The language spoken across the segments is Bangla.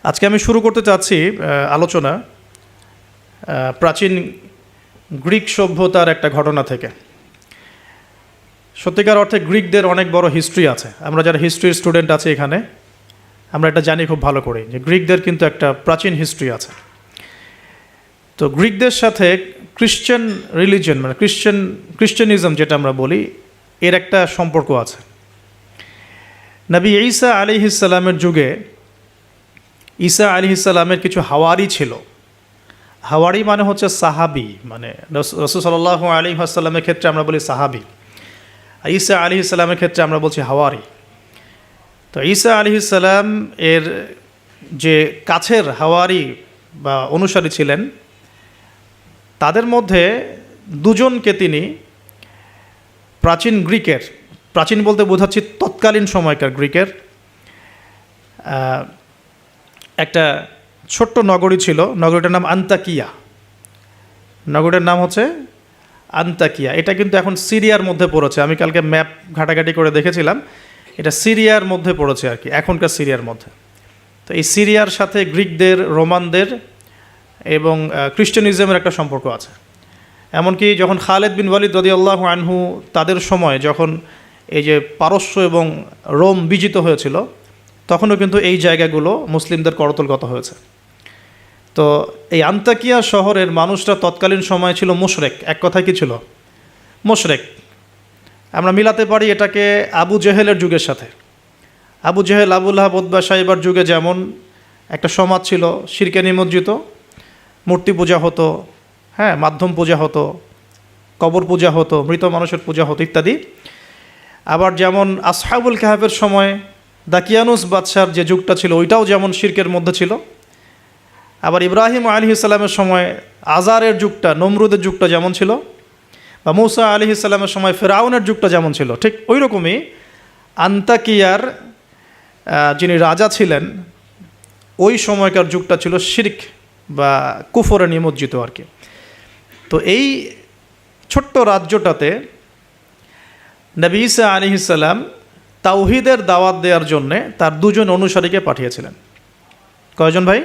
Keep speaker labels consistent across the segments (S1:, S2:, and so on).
S1: আজকে আমি শুরু করতে চাচ্ছি আলোচনা প্রাচীন গ্রিক সভ্যতার একটা ঘটনা থেকে। সত্যিকার অর্থে গ্রিকদের অনেক বড় হিস্ট্রি আছে। আমরা যারা হিস্ট্রির স্টুডেন্ট আছি এখানে, আমরা এটা জানি খুব ভালো করে যে গ্রিকদের কিন্তু একটা প্রাচীন হিস্ট্রি আছে। তো গ্রিকদের সাথে ক্রিশ্চিয়ান রিলিজিয়ন মানে ক্রিশ্চিয়ানিজম যেটা আমরা বলি, এর একটা সম্পর্ক আছে। নবী ঈসা আলাইহিস সালামের যুগে ঈসা আলাইহিস সালামের কিছু হাওয়ারি ছিল। হাওয়ারি মানে হচ্ছে সাহাবি, মানে রাসূল সাল্লাল্লাহু আলাইহি ওয়াসাল্লামের ক্ষেত্রে আমরা বলি সাহাবি, আর ঈসা আলাইহিস সালামের ক্ষেত্রে আমরা বলছি হাওয়ারি। তো ঈসা আলাইহিস সালাম এর যে কাছের হাওয়ারি বা অনুসারী ছিলেন, তাদের মধ্যে দুজনকে তিনি প্রাচীন বলতে বোঝাচ্ছি তৎকালীন সময়কার গ্রিকের একটা ছোট্ট নগরী ছিল। নগরীটার নাম আন্তাকিয়া। নগরীর নাম হচ্ছে আন্তাকিয়া। এটা কিন্তু এখন সিরিয়ার মধ্যে পড়েছে। আমি কালকে ম্যাপ ঘাটাঘাটি করে দেখেছিলাম, এটা সিরিয়ার মধ্যে পড়েছে আর কি, এখনকার সিরিয়ার মধ্যে। তো এই সিরিয়ার সাথে গ্রিকদের, রোমানদের এবং খ্রিস্টানিজমের একটা সম্পর্ক আছে। এমনকি যখন খালেদ বিন ওয়ালিদ রাদিয়াল্লাহু আনহু তাদের সময় যখন এই যে পারস্য এবং রোম বিজিত হয়েছিল, তখনও কিন্তু এই জায়গাগুলো মুসলিমদের করতলগত হয়েছে। তো এই আন্তাকিয়া শহরের মানুষরা তৎকালীন সময় ছিল মুশরেক। এক কথায় কি ছিল? মুশরেক। আমরা মিলাতে পারি এটাকে আবু জেহেলের যুগের সাথে। আবু জেহেল, আবু লাহাব, উতবা, শাইবার যুগে যেমন একটা সমাজ ছিল শিরকে নিমজ্জিত, মূর্তি পূজা হতো, মাধ্যম পূজা হতো, কবর পূজা হতো, মৃত মানুষের পূজা হতো ইত্যাদি। আবার যেমন আসহাবুল কাহাফের সময় দাকিয়ানুস বাদশার যে যুগটা ছিল, ওইটাও যেমন শিরকের মধ্যে ছিল। আবার ইব্রাহিম আলাইহিস সালামের সময় আজারের যুগটা, নমরুদের যুগটা যেমন ছিল, বা মূসা আলাইহিস সালামের সময় ফেরাউনের যুগটা যেমন ছিল, ঠিক ওই রকমই আন্তাকিয়ার যিনি রাজা ছিলেন, ওই সময়কার যুগটা ছিল শিরক বা কুফরে নিমজ্জিত আর কি। তো এই ছোট্ট রাজ্যটাতে নবী ঈসা আলাইহিস সালাম তাওহীদের দাওয়াত দেওয়ার জন্যে তার দুজন অনুসারীকে পাঠিয়েছিলেন। কয়জন ভাই?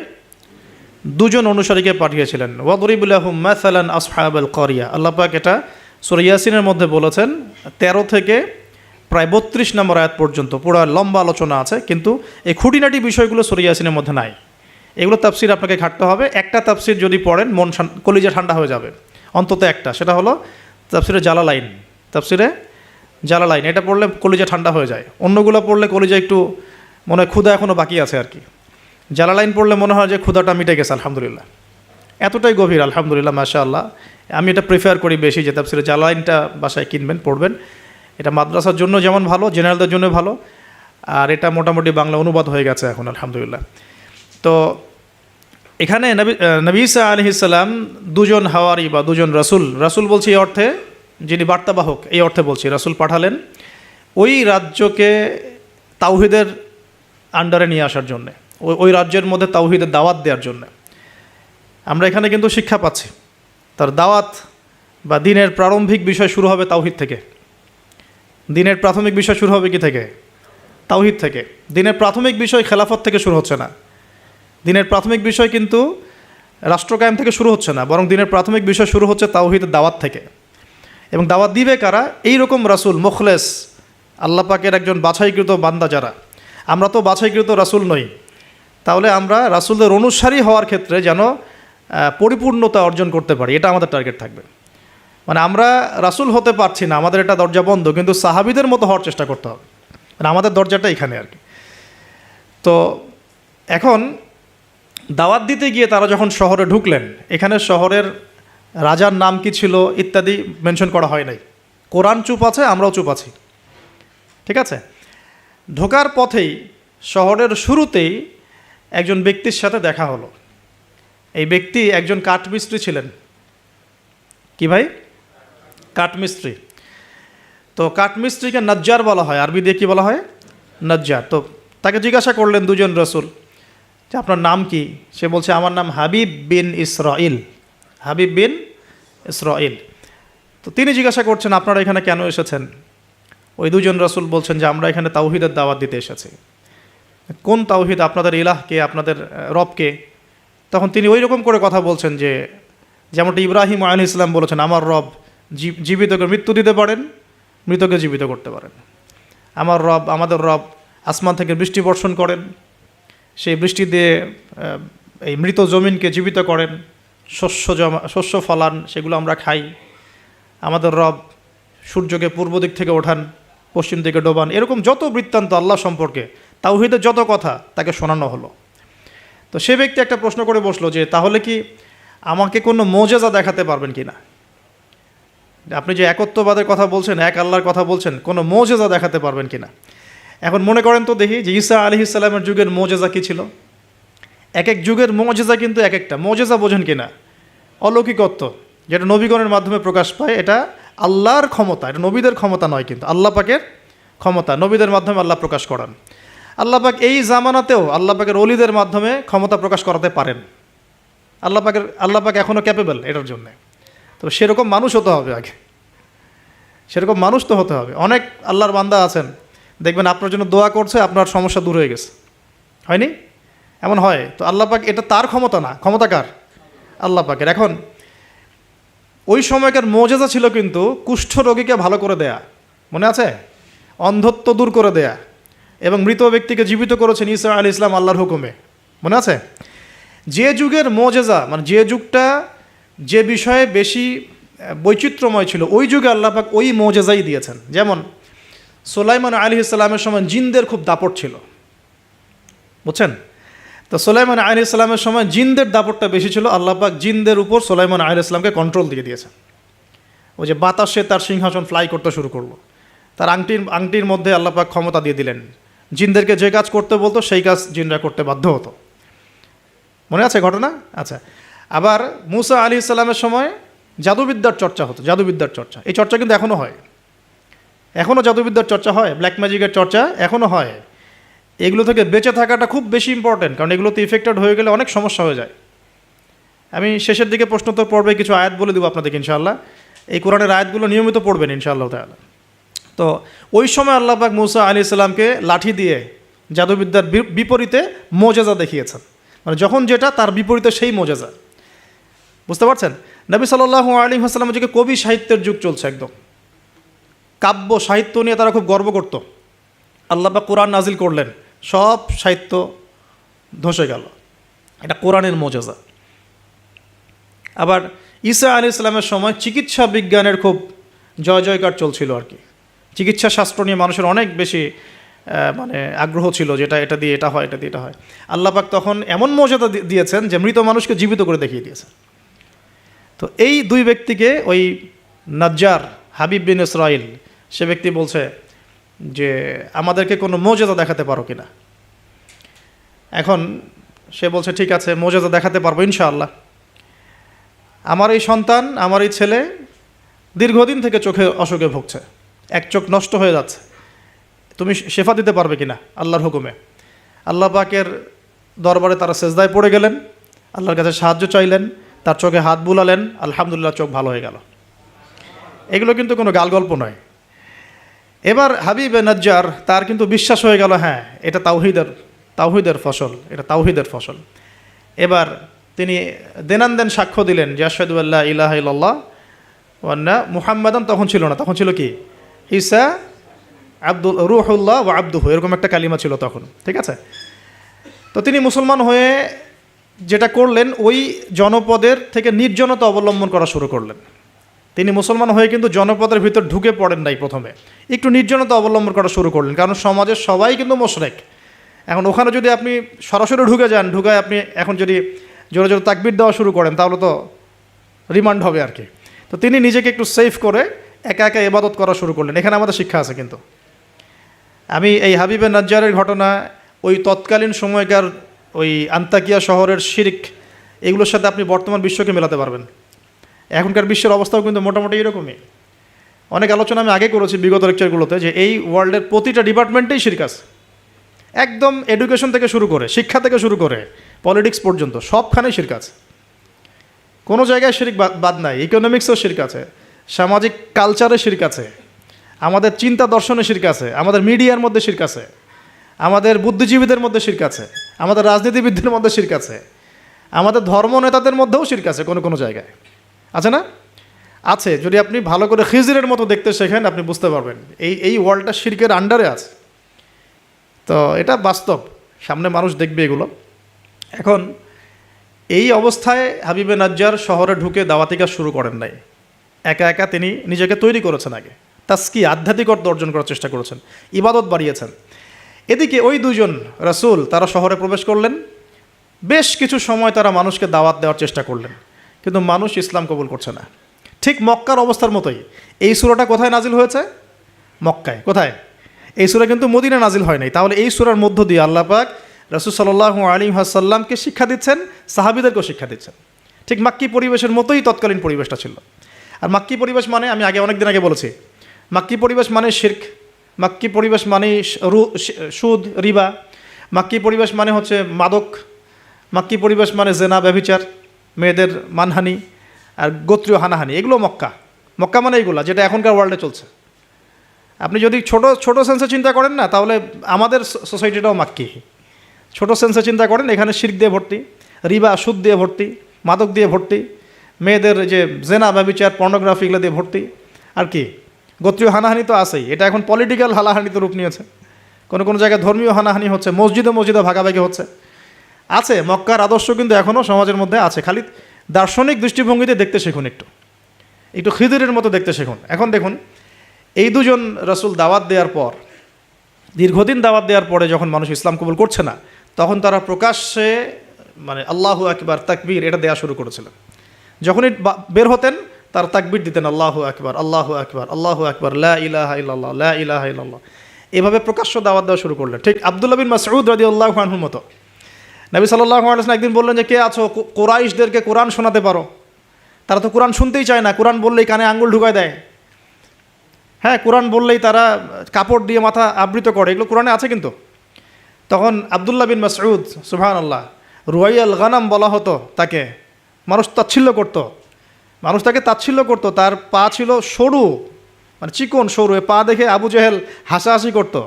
S1: দুজন অনুসারীকে পাঠিয়েছিলেন। ওয়াদরিব লাহুম মাসালান আসহাবাল ক্বরিয়া। আল্লাহ পাক এটা সূরা ইয়াসিনের মধ্যে বলেছেন, 13 থেকে প্রায় 32 নম্বর আয়াত পর্যন্ত পুরো লম্বা আলোচনা আছে, কিন্তু এই খুঁটিনাটি বিষয়গুলো সূরা ইয়াসিনের মধ্যে নাই। এগুলো তাফসির আপনাকে ঘাটতে হবে। একটা তাফসির যদি পড়েন কলিজা ঠান্ডা হয়ে যাবে, অন্তত একটা। সেটা হলো তাফসিরে জালালাইন। তাফসিরে জালালাইন এটা পড়লে কলিজা ঠান্ডা হয়ে যায়। অন্যগুলো পড়লে কলিজা একটু মনে হয় ক্ষুধা এখনও বাকি আছে আর কি। জালালাইন পড়লে মনে হয় যে ক্ষুধাটা মিটে গেছে, আলহামদুলিল্লাহ। এতটাই গভীর, আলহামদুলিল্লাহ, মাশাআল্লাহ। আমি এটা প্রিফার করি বেশি, যে তাফসিরে জালালাইনটা বাসায় কিনবেন, পড়বেন। এটা মাদ্রাসার জন্য যেমন ভালো, জেনারেলদের জন্য ভালো, আর এটা মোটামুটি বাংলা অনুবাদ হয়ে গেছে এখন, আলহামদুলিল্লাহ। তো এখানে নবী ঈসা আলাইহিস সালাম দুজন হাওয়ারি বা দুজন রাসূল বলছি এই অর্থে, যিনি বার্তাবাহক এই অর্থে বলছি, রাসূল পাঠালেন ওই রাজ্যকে তাওহীদের আন্ডারে নিয়ে আসার জন্যে, ওই রাজ্যের মধ্যে তাওহীদের দাওয়াত দেওয়ার জন্য। আমরা এখানে কিন্তু শিক্ষা পাচ্ছি, তার দাওয়াত বা দিনের প্রারম্ভিক বিষয় শুরু হবে তাওহীদ থেকে। দিনের প্রাথমিক বিষয় শুরু হবে কি থেকে? তাওহীদ থেকে। দিনের প্রাথমিক বিষয় খেলাফত থেকে শুরু হচ্ছে না। দিনের প্রাথমিক বিষয় কিন্তু রাষ্ট্র কায়েম থেকে শুরু হচ্ছে না, বরং দিনের প্রাথমিক বিষয় শুরু হচ্ছে তাওহীদের দাওয়াত থেকে। এবং দাওয়াত দিবে কারা? এই রকম রাসূল, মুখলেস, আল্লাহ পাকের একজন বাছাইকৃত বান্দা যারা। আমরা তো বাছাইকৃত রাসূল নই, তাহলে আমরা রাসূলদের অনুসারী হওয়ার ক্ষেত্রে যেন পরিপূর্ণতা অর্জন করতে পারি, এটা আমাদের টার্গেট থাকবে। মানে আমরা রাসূল হতে পারছি না, আমাদের এটা দরজা বন্ধ, কিন্তু সাহাবীদের মতো হওয়ার চেষ্টা করতে হবে। মানে আমাদের দরজাটা এখানে আর কি। তো এখন দাওয়াত দিতে গিয়ে তারা যখন শহরে ঢুকলেন, এখানে শহরের রাজার নাম কি ছিল ইত্যাদি মেনশন করা হয় নাই। কোরআন চুপ আছে, আমরাও চুপ আছি, ঠিক আছে। ঢোকার পথেই, শহরের শুরুতেই একজন ব্যক্তির সাথে দেখা হলো। এই ব্যক্তি একজন কাঠমিস্ত্রি ছিলেন। কি ভাই? কাঠমিস্ত্রি। তো কাঠমিস্ত্রিকে নজ্জার বলা হয়, আরবি দিয়ে কী বলা হয়? নজ্জার। তো তাকে জিজ্ঞাসা করলেন দুজন রাসূল যে আপনার নাম কি? সে বলছে আমার নাম হাবিব বিন ইসরাইল। হাবিব বিন ইসরাইল। তো তিনি জিজ্ঞাসা করছেন আপনারা এখানে কেন এসেছেন? ওই দুজন রাসূল বলছেন যে আমরা এখানে তাওহীদের দাওয়াত দিতে এসেছি। কোন তাওহীদ, আপনাদের ইলাহকে, আপনাদের রবকে? তখন তিনি ওই রকম করে কথা বলছেন যে যেমনটা ইব্রাহিম আলাইহিস সালাম বলেছেন, আমার রব জীবিতকে মৃত্যু দিতে পারেন, মৃতকে জীবিত করতে পারেন। আমার রব, আমাদের রব আসমান থেকে বৃষ্টি বর্ষণ করেন, সেই বৃষ্টি দিয়ে এই মৃত জমিনকে জীবিত করেন, শস্য ফলান, সেগুলো আমরা খাই। আমাদের রব সূর্যকে পূর্ব দিক থেকে ওঠান, পশ্চিম দিকে ডোবান। এরকম যত বৃত্তান্ত আল্লাহ সম্পর্কে, তাওহীদের যত কথা তাকে শোনানো হলো। তো সে ব্যক্তি একটা প্রশ্ন করে বসলো যে তাহলে কি আমাকে কোনো মোজেজা দেখাতে পারবেন কি না? আপনি যে একত্ববাদের কথা বলছেন, এক আল্লাহর কথা বলছেন, কোনো মোজেজা দেখাতে পারবেন কি না? এখন মনে করেন তো দেখি যে ঈসা আলাইহিস সালামের যুগের মোজেজা কী ছিল। এক এক যুগের মোজেজা কিন্তু এক একটা। মোজেজা বোঝেন কি না? অলৌকিকত্ব, যেটা নবীগণের মাধ্যমে প্রকাশ পায়, এটা আল্লাহর ক্ষমতা, এটা নবীদের ক্ষমতা নয়, কিন্তু আল্লাহ পাকের ক্ষমতা, নবীদের মাধ্যমে আল্লাহ প্রকাশ করান। আল্লাহ পাক এই জামানাতেও আল্লাহ পাকের ওলিদের মাধ্যমে ক্ষমতা প্রকাশ করাতে পারেন। আল্লাহ পাক এখনও ক্যাপেবল এটার জন্যে। তবে সেরকম মানুষ হতে হবে আগে, সেরকম মানুষ তো হতে হবে। অনেক আল্লাহর বান্দা আছেন, দেখবেন আপনার জন্য দোয়া করছে, আপনার সমস্যা দূর হয়ে গেছে, হয়নি? এমন হয় তো। আল্লাহ পাক, এটা তার ক্ষমতা না, ক্ষমতা কার? আল্লাহ পাকের। এখন ওই সময়কার মোজেজা ছিল কিন্তু কুষ্ঠ রোগীকে ভালো করে দেয়া, মনে আছে? অন্ধত্ব দূর করে দেয়া, এবং মৃত ব্যক্তিকে জীবিত করেছেন ঈসা আলাইহিস সালাম আল্লাহর হুকুমে, মনে আছে? যে যুগের মোজেজা, মানে যে যুগটা, যে বিষয়ে বেশি বৈচিত্র্যময় ছিল, ওই যুগে আল্লাহ পাক ওই মোজেজাই দিয়েছেন। যেমন সুলাইমান আলাইহিস সালামের সময় জিনদের খুব দাপট ছিল, বুঝছেন? তো সুলাইমান আলাইহিস সালামের সময় জিনদের দাপটটা বেশি ছিল। আল্লাহ পাক জিনদের উপর সুলাইমান আলাইহিস সালামকে কন্ট্রোল দিয়ে দিয়েছেন। ওই যে বাতাসে তার সিংহাসন ফ্লাই করতে শুরু করলো, তার আংটির মধ্যে আল্লাহ পাক ক্ষমতা দিয়ে দিলেন। জিনদেরকে যে কাজ করতে বলতো সেই কাজ জিনরা করতে বাধ্য হতো, মনে আছে ঘটনা? আচ্ছা, আবার মুসা আলাইহিস সালামের সময় জাদুবিদ্যার চর্চা হতো, জাদুবিদ্যার চর্চা। এই চর্চা কিন্তু এখনও হয়, এখনও জাদুবিদ্যার চর্চা হয়, ব্ল্যাক ম্যাজিকের চর্চা এখনও হয়। এগুলো থেকে বেঁচে থাকাটা খুব বেশি ইম্পর্টেন্ট, কারণ এগুলোতে ইফেক্টেড হয়ে গেলে অনেক সমস্যা হয়ে যায়। আমি শেষের দিকে প্রশ্নোত্তর পর্বে কিছু আয়াত বলে দেবো আপনাদেরকে ইনশাআল্লাহ। এই কোরআনের আয়াতগুলো নিয়মিত পড়বেন ইনশাআল্লাহ তাআলা। তো ওই সময় আল্লাহ পাক মুসা আলাইহিস সালামকে লাঠি দিয়ে জাদুবিদ্যার বিপরীতে মোজেজা দেখিয়েছেন, মানে যখন যেটা তার বিপরীতে সেই মোজেজা, বুঝতে পারছেন? নবী সাল্লাল্লাহু আলাইহি ওয়াসাল্লামের যুগে কবি সাহিত্যের যুগ চলছে, একদম কাব্য সাহিত্য নিয়ে তারা খুব গর্ব করত। আল্লাহ পাক কোরআন নাজিল করলেন, সব সাহিত্য ধসে গেল। এটা কোরআনের মোজেজা। আবার ঈসা আলাইহিস সালামের সময় চিকিৎসা বিজ্ঞানের খুব জয় জয়কার চলছিল আর কি। চিকিৎসা শাস্ত্র নিয়ে মানুষের অনেক বেশি মানে আগ্রহ ছিল, যেটা এটা দিয়ে এটা হয়, এটা দিয়ে এটা হয়। আল্লাহ পাক তখন এমন মর্যাদা দিয়েছেন যে মৃত মানুষকে জীবিত করে দেখিয়ে দিয়েছেন। তো এই দুই ব্যক্তিকে ওই নাজ্জার হাবিব বিন ইসরাইল, সে ব্যক্তি বলছে যে আমাদেরকে কোনো মোজেজা দেখাতে পারো কিনা। এখন সে বলছে ঠিক আছে, মোজেজা দেখাতে পারবো ইনশাআল্লাহ। আমার এই সন্তান, আমার এই ছেলে দীর্ঘদিন থেকে চোখে অসুখে ভুগছে, এক চোখ নষ্ট হয়ে যাচ্ছে, তুমি শেফা দিতে পারবে কিনা আল্লাহর হুকুমে। আল্লাহ পাকের দরবারে তারা সেজদায় পড়ে গেলেন, আল্লাহর কাছে সাহায্য চাইলেন, তার চোখে হাত বুলালেন, আলহামদুলিল্লাহ চোখ ভালো হয়ে গেল। এগুলো কিন্তু কোনো গালগল্প নয়। এবার হাবিব নাজ্জার, তার কিন্তু বিশ্বাস হয়ে গেল, হ্যাঁ এটা তাওহীদের ফসল, এটা তাওহীদের ফসল। এবার তিনি দেনান সাক্ষ্য দিলেন যে আশহাদু আল্লা ইলাহা ইল্লাল্লাহ ওয়া আন্না মুহাম্মাদান, তখন ছিল না, তখন ছিল কি ঈসা রূহুল্লাহ ওয়া আবদুহু, এরকম একটা কালিমা ছিল তখন, ঠিক আছে? তো তিনি মুসলমান হয়ে যেটা করলেন, ওই জনপদের থেকে নির্জনতা অবলম্বন করা শুরু করলেন। তিনি মুসলমান হয়ে কিন্তু জনপদের ভিতর ঢুকে পড়েন নাই, প্রথমে একটু নির্জনতা অবলম্বন করা শুরু করলেন, কারণ সমাজের সবাই কিন্তু মুশরিক। এখন ওখানে যদি আপনি সরাসরি ঢুকে যান, ঢুকায় আপনি এখন যদি জোরে জোরে তাকবীর দেওয়া শুরু করেন, তাহলে তো রিমান্ড হবে আর কি। তো তিনি নিজেকে একটু সেফ করে একা একা ইবাদত করা শুরু করলেন। এখানে আমাদের শিক্ষা আছে কিন্তু। আমি এই হাবিবে নাজ্জারের ঘটনা, ওই তৎকালীন সময়কার ওই আন্তাকিয়া শহরের শিরক, এগুলোর সাথে আপনি বর্তমান বিশ্বকে মেলাতে পারবেন। এখনকার বিশ্বের অবস্থাও কিন্তু মোটামুটি এরকমই। অনেক আলোচনা আমি আগে করেছি বিগত লেকচারগুলোতে, যে এই ওয়ার্ল্ডের প্রতিটা ডিপার্টমেন্টেই শিরক আছে, একদম এডুকেশন থেকে শুরু করে, শিক্ষা থেকে শুরু করে পলিটিক্স পর্যন্ত সবখানেই শিরক আছে। কোনো জায়গায় শিরক বাদ নাই। ইকোনমিক্সেও শিরক আছে, সামাজিক কালচারে শিরক আছে, আমাদের চিন্তা দর্শনে শিরক আছে, আমাদের মিডিয়ার মধ্যে শিরক আছে, আমাদের বুদ্ধিজীবীদের মধ্যে শিরক আছে, আমাদের রাজনীতিবিদদের মধ্যে শিরক আছে, আমাদের ধর্ম নেতাদের মধ্যেও শিরক আছে কোনো কোনো জায়গায়, আছে না? আছে। যদি আপনি ভালো করে খিজিরের মতো দেখতে শেখেন আপনি বুঝতে পারবেন এই ওয়ার্ল্ডটা শিরকের আন্ডারে আছে। তো এটা বাস্তব, সামনে মানুষ দেখবে এগুলো। এখন এই অবস্থায় হাবিবে নাজ্জার শহরে ঢুকে দাওয়াতি কাজ শুরু করেন নাই, একা একা তিনি নিজেকে তৈরি করেছেন, আগে তাস্কি আধ্যাত্মিক অর্থ অর্জন করার চেষ্টা করেছেন, ইবাদত বাড়িয়েছেন। এদিকে ওই দুজন রাসূল তারা শহরে প্রবেশ করলেন, বেশ কিছু সময় তারা মানুষকে দাওয়াত দেওয়ার চেষ্টা করলেন, কিন্তু মানুষ ইসলাম কবুল করছে না। ঠিক মক্কার অবস্থার মতোই। এই সূরাটা কোথায় নাজিল হয়েছে? মক্কায়। কোথায়? এই সূরা কিন্তু মদিনা নাজিল হয় নাই। তাহলে এই সূরার মধ্য দিয়ে আল্লাহ পাক রাসূল সাল্লাল্লাহু আলাইহি ওয়াসাল্লামকে শিক্ষা দিচ্ছেন, সাহাবীদেরকেও শিক্ষা দিচ্ছেন। ঠিক মাক্কি পরিবেশের মতোই তৎকালীন পরিবেশটা ছিল। আর মাক্কি পরিবেশ মানে, আমি অনেকদিন আগে বলেছি, মাক্কি পরিবেশ মানে শিরক, মাক্কি পরিবেশ মানে সুদ, রিবা, মাক্কি পরিবেশ মানে হচ্ছে মাদক, মাক্কি পরিবেশ মানে জেনা, ব্যভিচার, মেয়েদের মানহানি আর গোত্রীয় হানাহানি, এগুলো মক্কা। মক্কা মানে এইগুলো যেটা এখনকার ওয়ার্ল্ডে চলছে। আপনি যদি ছোট সেন্সে চিন্তা করেন না, তাহলে আমাদের সোসাইটিটাও মাক্কি। ছোট সেন্সে চিন্তা করেন, এখানে শিরক দিয়ে ভর্তি, রিবা সুদ দিয়ে ভর্তি, মাদক দিয়ে ভর্তি, মেয়েদের যে জেনা, ব্যভিচার, পর্নোগ্রাফি এগুলো দিয়ে ভর্তি, আর কি গোত্রীয় হানাহানি তো আছেই। এটা এখন পলিটিক্যাল হানাহানিতে রূপ নিয়েছে, কোনো কোনো জায়গায় ধর্মীয় হানাহানি হচ্ছে, মসজিদে ভাগাভাগি হচ্ছে। আছে, মক্কার আদর্শ কিন্তু এখনও সমাজের মধ্যে আছে। খালি দার্শনিক দৃষ্টিভঙ্গিতে দেখতে শিখুন, একটু খিদিরের মতো দেখতে শিখুন। এখন দেখুন, এই দুজন রাসূল দাওয়াত দেওয়ার পর, দীর্ঘদিন দাওয়াত দেওয়ার পরে যখন মানুষ ইসলাম কবুল করছে না, তখন তারা প্রকাশ্যে মানে আল্লাহু আকবার, তাকবীর এটা দেওয়া শুরু করেছিলেন। যখনই বের হতেন তার তাকবীর দিতেন, আল্লাহু আকবার, আল্লাহু আকবার, আল্লাহু আকবার, লা ইলাহা ইল্লাল্লাহ, লা ইলাহা ইল্লাল্লাহ, এভাবে প্রকাশ্য দাওয়াত দেওয়া শুরু করলেন। ঠিক আব্দুল্লাহ বিন মাসউদ রাদিয়াল্লাহু আনহুর মতো। নবী সাল্লাল্লাহু আলাইহি ওয়াসাল্লাম একদিন বললেন যে, কে আছো কুরাইশদেরকে কোরআন শোনাতে পারো? তারা তো কোরআন শুনতেই চায় না, কোরআন বললেই কানে আঙ্গুল ঢুকায় দেয়। হ্যাঁ, কোরআন বললেই তারা কাপড় দিয়ে মাথা আবৃত করে, এগুলো কোরআনে আছে কিন্তু। তখন আব্দুল্লাহ বিন মাসউদ, সুবহানাল্লাহ, রুয়াইয়াল গানাম বলা হতো তাকে, মানুষ তাচ্ছিল্য করতো, মানুষ তাকে তাচ্ছিল্য করতো। তার পা ছিল সরু, মানে চিকন সরু, পা দেখে আবু জেহেল হাসাহাসি করতো,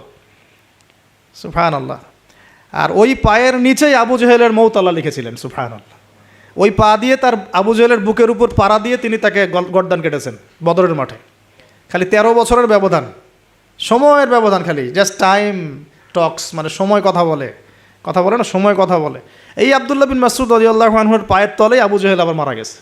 S1: সুবহানাল্লাহ। আর ওই পায়ের নিচেই আবু জেহেলের মৌত আল্লাহ লিখেছিলেন, সুবহানাল্লাহ। ওই পা দিয়ে তার আবু জেহেলের বুকের উপর পাড়া দিয়ে তিনি তাকে গর্দান কেটেছেন বদরের মাঠে। খালি 13 বছরের ব্যবধান, সময়ের ব্যবধান, খালি জাস্ট টাইম টক্স, মানে সময় কথা বলে না, সময় কথা বলে। এই আব্দুল্লাহ বিন মাসউদ রাদিয়াল্লাহু আনহুর পায়ের তলেই আবু জেহেল আবার মারা গেছে।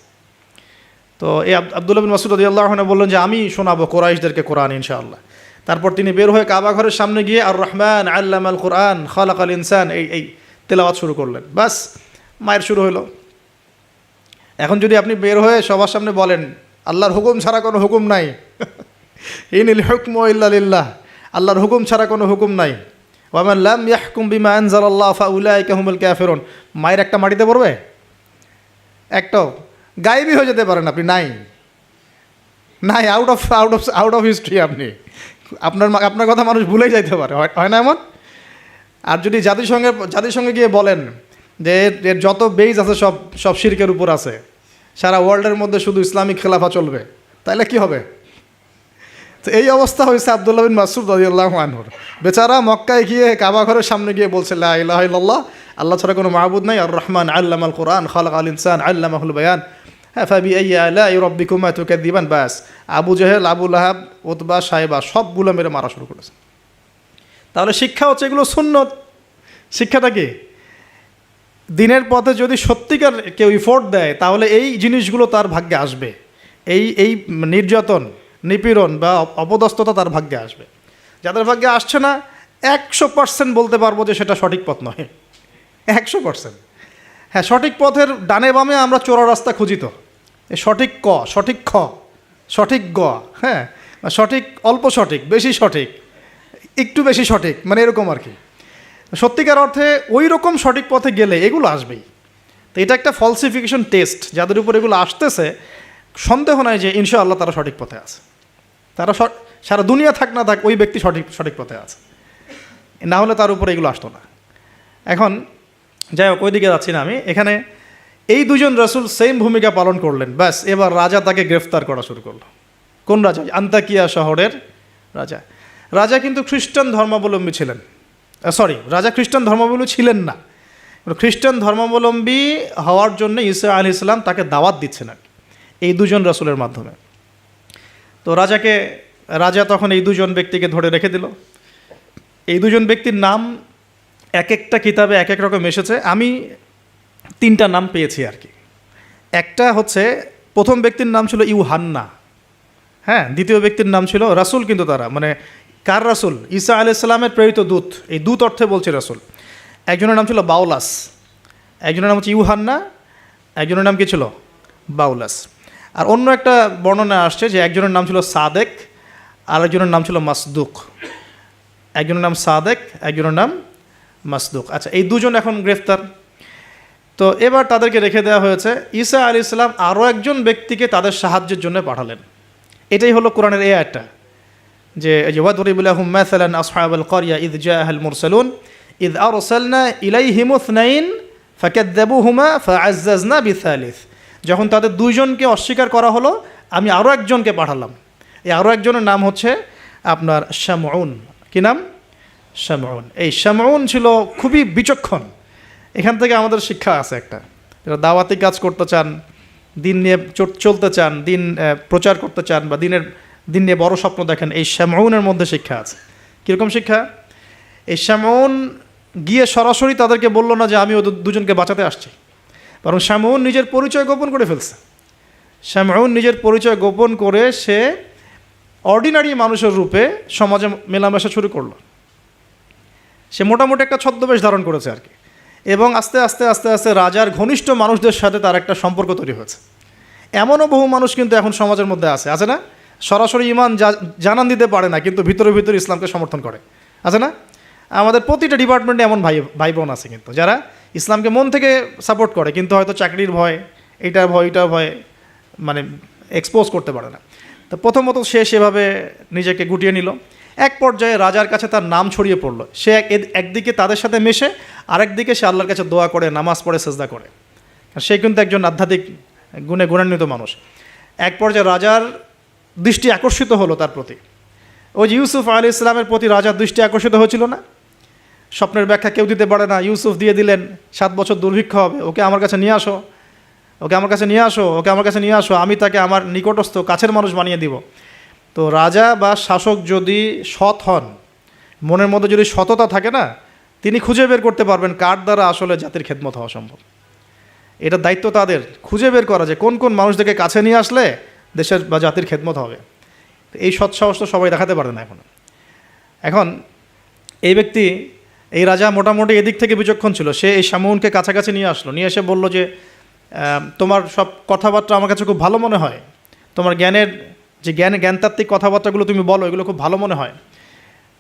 S1: তো এই আব্দুল্লাহ বিন মাসউদ রাদিয়াল্লাহু আনহু বললেন যে, আমি শোনাবো কুরাইশদেরকে কোরআন ইনশাআল্লাহ। তারপর তিনি বের হয়ে কাবা ঘরের সামনে গিয়ে আর রহমান আল্লামাল কোরআন খালাকাল ইনসান এই তেলাওয়াত শুরু করলেন। বাস, মায়ের শুরু হলো। এখন যদি আপনি বের হয়ে সবার সামনে বলেন, আল্লাহর হুকুম ছাড়া কোনো হুকুম নাই, ইনিল হুকমু ইল্লা লিল্লাহ, আল্লাহর হুকুম ছাড়া কোনো হুকুম নাই, ওয়া মান লাম ইয়াহকুম বিমা আনজালাল্লাহু ফাউলাইকা হুমুল কাফিরুন, মায়ের একটা মাটিতে পড়বে? একটাও গায়েবই হয়ে যেতে পারেন আপনি, নাই, আউট অফ হিস্ট্রি। আপনি আপনার কথা মানুষ ভুলেই যাইতে পারে, হয় না এমন? আর যদি জাতিসংঘে গিয়ে বলেন যে এর যত বেইজ আছে সব শিরকের উপর আছে, সারা ওয়ার্ল্ডের মধ্যে শুধু ইসলামিক খেলাফা চলবে, তাইলে কি হবে? তো এই অবস্থা হয়েছে আব্দুল্লাহ বিন মাসউদ রাদিয়াল্লাহু আনহুর। বেচারা মক্কায় গিয়ে কাবা ঘরের সামনে গিয়ে বলছে, লা ইলাহা ইল্লাল্লাহ, আল্লাহ ছাড়া কোনো মাবুদ নাই, আর রহমান আল্লামাল কোরআন খালাকাল ইনসান আল্লামাহুল বায়ান, হ্যাঁ, ফাবিআইয়ি আলাই রাব্বিকুমা তুকাযযিবান। বাস, আবু জেহেল, আবু লাহাব, উতবা, সাইবা সবগুলো মেরে মারা শুরু করেছে। তাহলে শিক্ষা হচ্ছে এগুলো সুন্নত। শিক্ষাটা কি? দিনের পথে যদি সত্যিকার কেউ ইফোর্ট দেয়, তাহলে এই জিনিসগুলো তার ভাগ্যে আসবে। এই নির্যাতন, নিপীড়ন বা অপদস্থতা তার ভাগ্যে আসবে। যাদের ভাগ্যে আসছে না, 100% বলতে পারবো যে সেটা সঠিক পথ নয়, 100%। হ্যাঁ, সঠিক পথের ডানে বামে আমরা চোরা রাস্তা খুঁজি, তো সঠিক ক, সঠিক খ, সঠিক গ, হ্যাঁ, সঠিক অল্প সঠিক, বেশি সঠিক, একটু বেশি সঠিক, মানে এরকম আর কি। সত্যিকার অর্থে ওই রকম সঠিক পথে গেলে এগুলো আসবেই। তো এটা একটা ফলসিফিকেশন টেস্ট, যাদের উপর এগুলো আসতেছে সন্দেহ নাই যে ইনশাআল্লাহ তারা সঠিক পথে আছে। তারা সারা দুনিয়া থাক না থাক ওই ব্যক্তি সঠিক পথে আছে, না হলে তার উপরে এগুলো আসতো না। এখন যাই হোক, ওইদিকে যাচ্ছি না আমি। এখানে এই দুজন রাসূল সেম ভূমিকা পালন করলেন। ব্যাস, এবার রাজা তাকে গ্রেফতার করা শুরু করলো। কোন রাজা? আন্তাকিয়া শহরের রাজা। রাজা কিন্তু খ্রিস্টান ধর্মাবলম্বী ছিলেন, সরি, রাজা খ্রিস্টান ধর্মাবলম্বী ছিলেন না। খ্রিস্টান ধর্মাবলম্বী হওয়ার জন্য ঈসা আলাইহিস সালাম তাকে দাওয়াত দিচ্ছেন আর কি, এই দুজন রাসূলের মাধ্যমে। তো রাজা তখন এই দুজন ব্যক্তিকে ধরে রেখে দিল। এই দুজন ব্যক্তির নাম এক একটা কিতাবে এক এক রকম এসেছে। আমি 3টা নাম পেয়েছি আর কি। একটা হচ্ছে, প্রথম ব্যক্তির নাম ছিল ইউহান্না, হ্যাঁ। দ্বিতীয় ব্যক্তির নাম ছিল রাসূল, কিন্তু তারা মানে কার রাসূল? ঈসা আলাইহিস সালামের প্রেরিত দূত, এই দূত অর্থে বলছে রাসূল। একজনের নাম ছিল বাউলাস, একজনের নাম হচ্ছে ইউহান্না, একজনের নাম কি ছিল? বাউলাস। আর অন্য একটা বর্ণনা আসছে যে একজনের নাম ছিল সাদেক, আর একজনের নাম ছিল মাসদুক। একজনের নাম সাদেক, একজনের নাম মাসদুক। আচ্ছা, এই দুজন এখন গ্রেফতার। তো এবার তাদেরকে রেখে দেওয়া হয়েছে। ঈসা আলাইহিস সালাম আরও একজন ব্যক্তিকে তাদের সাহায্যের জন্য পাঠালেন। এটাই হলো কোরআনের এই আয়াতটা, যে ওয়াদরিব লাহুম মাসালান আসহাবাল ক্বরিয়া ইয জাআহাল মুরসালুন ইয আরসালনা ইলাইহিম ইসনাইন ফাকাযযাবুহুমা ফাআজ্জাজনা বিসালিস। যখন তাদের দুইজনকে অস্বীকার করা হলো, আমি আরও একজনকে পাঠালাম। এই আরও একজনের নাম হচ্ছে আপনার শামউন। কি নাম? শামউন। এই শামউন ছিল খুবই বিচক্ষণ। এখান থেকে আমাদের শিক্ষা আছে একটা, যারা দাওয়াতি কাজ করতে চান, দিন নিয়ে চলতে চান, দিন প্রচার করতে চান, বা দিন নিয়ে বড় স্বপ্ন দেখেন, এই শামউনের মধ্যে শিক্ষা আছে। কীরকম শিক্ষা? এই শামউন গিয়ে সরাসরি তাদেরকে বলল না যে আমি ওদের দুজনকে বাঁচাতে আসছি, বরং শামউন নিজের পরিচয় গোপন করে ফেলছে। শামউন নিজের পরিচয় গোপন করে সে অর্ডিনারি মানুষের রূপে সমাজে মেলামেশা শুরু করলো। সে মোটামুটি একটা ছদ্মবেশ ধারণ করেছে আর কি, এবং আস্তে আস্তে আস্তে আস্তে রাজার ঘনিষ্ঠ মানুষদের সাথে তার একটা সম্পর্ক তৈরি হয়েছে। এমনও বহু মানুষ কিন্তু এখন সমাজের মধ্যে আছে না, সরাসরি ইমান জানান দিতে পারে না, কিন্তু ভিতরে ভিতরে ইসলামকে সমর্থন করে, আছে না? আমাদের প্রতিটা ডিপার্টমেন্টে এমন ভাই বোন আছে কিন্তু, যারা ইসলামকে মন থেকে সাপোর্ট করে, কিন্তু হয়তো চাকরির ভয়, এইটার ভয় মানে এক্সপোজ করতে পারে না। তো প্রথমত সে সেভাবে নিজেকে গুটিয়ে নিল। এক পর্যায়ে রাজার কাছে তার নাম ছড়িয়ে পড়লো। সে একদিকে তাদের সাথে মেশে, আরেকদিকে সে আল্লাহর কাছে দোয়া করে, নামাজ পড়ে, সেজদা করে। সে কিন্তু একজন আধ্যাত্মিক গুণে গুণান্বিত মানুষ। এক পর্যায়ে রাজার দৃষ্টি আকর্ষিত হলো তার প্রতি। ওই যে ইউসুফ আলাইহিস সালামের প্রতি রাজার দৃষ্টি আকর্ষিত হয়েছিল না? স্বপ্নের ব্যাখ্যা কেউ দিতে পারে না, ইউসুফ দিয়ে দিলেন, 7 বছর দুর্ভিক্ষ হবে, ওকে আমার কাছে নিয়ে আসো, ওকে আমার কাছে নিয়ে আসো, আমি তাকে আমার নিকটস্থ কাছের মানুষ বানিয়ে দিব। তো রাজা বা শাসক যদি সৎ হন, মনের মধ্যে যদি সততা থাকে না, তিনি খুঁজে বের করতে পারবেন কার দ্বারা আসলে জাতির খেদমত হওয়া সম্ভব। এটা দায়িত্ব তাদের, খুঁজে বের করা যে কোন কোন মানুষদেরকে কাছে নিয়ে আসলে দেশের বা জাতির খেদমত হবে। এই সৎ সাহস তো সবাই দেখাতে পারে না এখন এই ব্যক্তি, এই রাজা মোটামুটি এদিক থেকে বিচক্ষণ ছিল। সে এই শামউনকে কাছাকাছি নিয়ে আসলো, নিয়ে এসে বলল যে তোমার সব কথাবার্তা আমার কাছে খুব ভালো মনে হয়, তোমার জ্ঞানতাত্ত্বিক কথাবার্তাগুলো তুমি বলো, এগুলো খুব ভালো মনে হয়,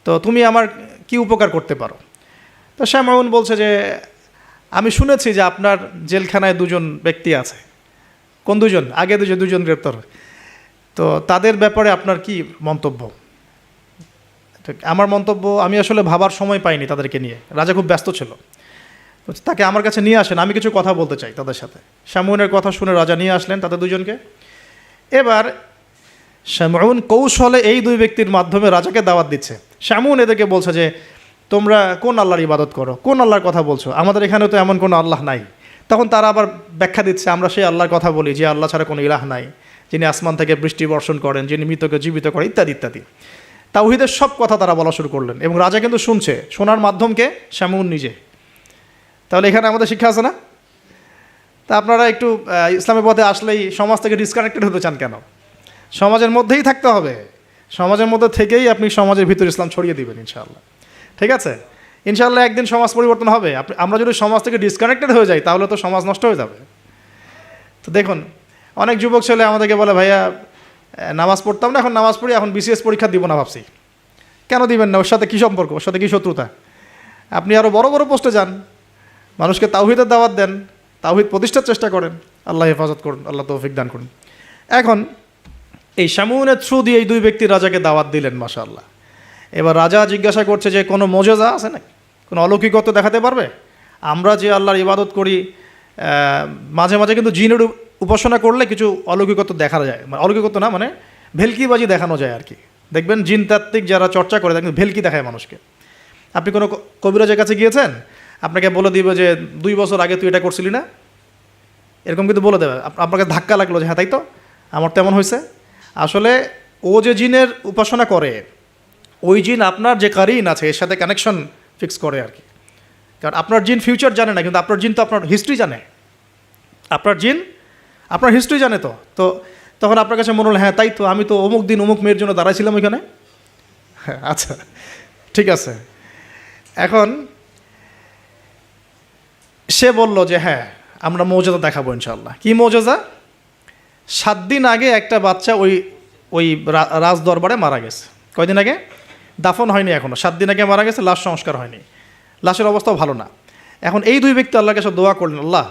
S1: তো তুমি আমার কি উপকার করতে পারো? তো শামউন বলছে যে আমি শুনেছি যে আপনার জেলখানায় 2জন ব্যক্তি আছে। কোন 2জন? আগে 2জন গ্রেপ্তার। তো তাদের ব্যাপারে আপনার কি মন্তব্য? আমার মন্তব্য, আমি আসলে ভাবার সময় পাইনি তাদেরকে নিয়ে, রাজা খুব ব্যস্ত ছিল। তাকে আমার কাছে নিয়ে আসেন, আমি কিছু কথা বলতে চাই তাদের সাথে। শামউনের কথা শুনে রাজা নিয়ে আসলেন তাদের 2জনকে। এবার শামউন কৌশলে এই 2 ব্যক্তির মাধ্যমে রাজাকে দাওয়াত দিচ্ছে। শামউন এদেরকে বলছে যে তোমরা কোন আল্লাহর ইবাদত করো, কোন আল্লাহর কথা বলছো, আমাদের এখানে তো এমন কোনো আল্লাহ নাই। তখন তারা আবার ব্যাখ্যা দিচ্ছে, আমরা সেই আল্লাহর কথা বলি যে আল্লাহ ছাড়া কোনো ইলাহ নাই, যিনি আসমান থেকে বৃষ্টি বর্ষণ করেন, যিনি মৃতকে জীবিত করেন, ইত্যাদি ইত্যাদি। তাওহীদের সব কথা তারা বলা শুরু করলেন, এবং রাজা কিন্তু শুনছে। শোনার মাধ্যমকে শামউন নিজে। তাহলে এখানে আমাদের শিক্ষা আছে না? তা আপনারা একটু ইসলামের পথে আসলেই সমাজ থেকে ডিসকানেক্টেড হতে চান কেন? সমাজের মধ্যেই থাকতে হবে, সমাজের মধ্যে থেকেই আপনি সমাজের ভিতর ইসলাম ছড়িয়ে দিবেন ইনশাআল্লাহ। ঠিক আছে? ইনশাআল্লাহ একদিন সমাজ পরিবর্তন হবে। আমরা যদি সমাজ থেকে ডিসকানেক্টেড হয়ে যাই তাহলে তো সমাজ নষ্ট হয়ে যাবে। তো দেখুন, অনেক যুবক ছেলে আমাদেরকে বলে, ভাইয়া নামাজ পড়তাম না, এখন নামাজ পড়ি, এখন বিসিএস পরীক্ষা দিব না ভাবছি। কেন দিবেন না? ওর সাথে কী সম্পর্ক, ওর সাথে কী শত্রুতা? আপনি আরও বড় বড় পোস্টে যান, মানুষকে তাওহীদের দাওয়াত দেন, তাওহীদ প্রতিষ্ঠার চেষ্টা করেন, আল্লাহ হেফাজত করুন, আল্লাহ তৌফিক দান করুন। এখন এই শামউনের থ্রু দিয়ে এই 2 ব্যক্তি রাজাকে দাওয়াত দিলেন, মাশাআল্লাহ। এবার রাজা জিজ্ঞাসা করছে যে কোনো মোজেজা আছে নাকি, কোনো অলৌকিকত্ব দেখাতে পারবে? আমরা যে আল্লাহর ইবাদত করি, মাঝে মাঝে কিন্তু জিনের উপাসনা করলে কিছু অলৌকিকত্ব দেখা যায়, মানে অলৌকিকত্ব না, মানে ভেলকিবাজি দেখানো যায় আর কি। দেখবেন জিনতাত্ত্বিক যারা চর্চা করে, দেখবেন ভেলকি দেখায় মানুষকে। আপনি কোনো কবিরাজের কাছে গিয়েছেন, আপনাকে বলে দিবে যে 2 বছর আগে তুই এটা করছিলি না, এরকম কিন্তু বলে দেবে। আপনাকে ধাক্কা লাগলো যে হ্যাঁ তাই তো, আমার তেমন হয়েছে। আসলে ও যে জিনের উপাসনা করে, ওই জিন আপনার যে কারিন আছে এর সাথে কানেকশন ফিক্স করে আর কি। কারণ আপনার জিন ফিউচার জানে না, কিন্তু আপনার জিন তো আপনার হিস্ট্রি জানে। আপনার জিন আপনার হিস্ট্রি জানে। তো তখন আপনার কাছে মনে হলো হ্যাঁ তাই তো, আমি তো অমুক দিন অমুক মেয়ের জন্য দাঁড়াইছিলাম ওইখানে। হ্যাঁ আচ্ছা ঠিক আছে। এখন সে বলল যে হ্যাঁ আমরা মৌজাদা দেখাবো ইনশাল্লাহ। কি মৌজাদা? 7 দিন আগে একটা বাচ্চা ওই রাজ দরবারে মারা গেছে। কয়দিন আগে? দাফন হয়নি এখনও, 7 দিন আগে মারা গেছে, লাশ সংস্কার হয়নি, লাশের অবস্থাও ভালো না। এখন এই 2 ব্যক্তি আল্লাহর কাছে দোয়া করলেন, আল্লাহ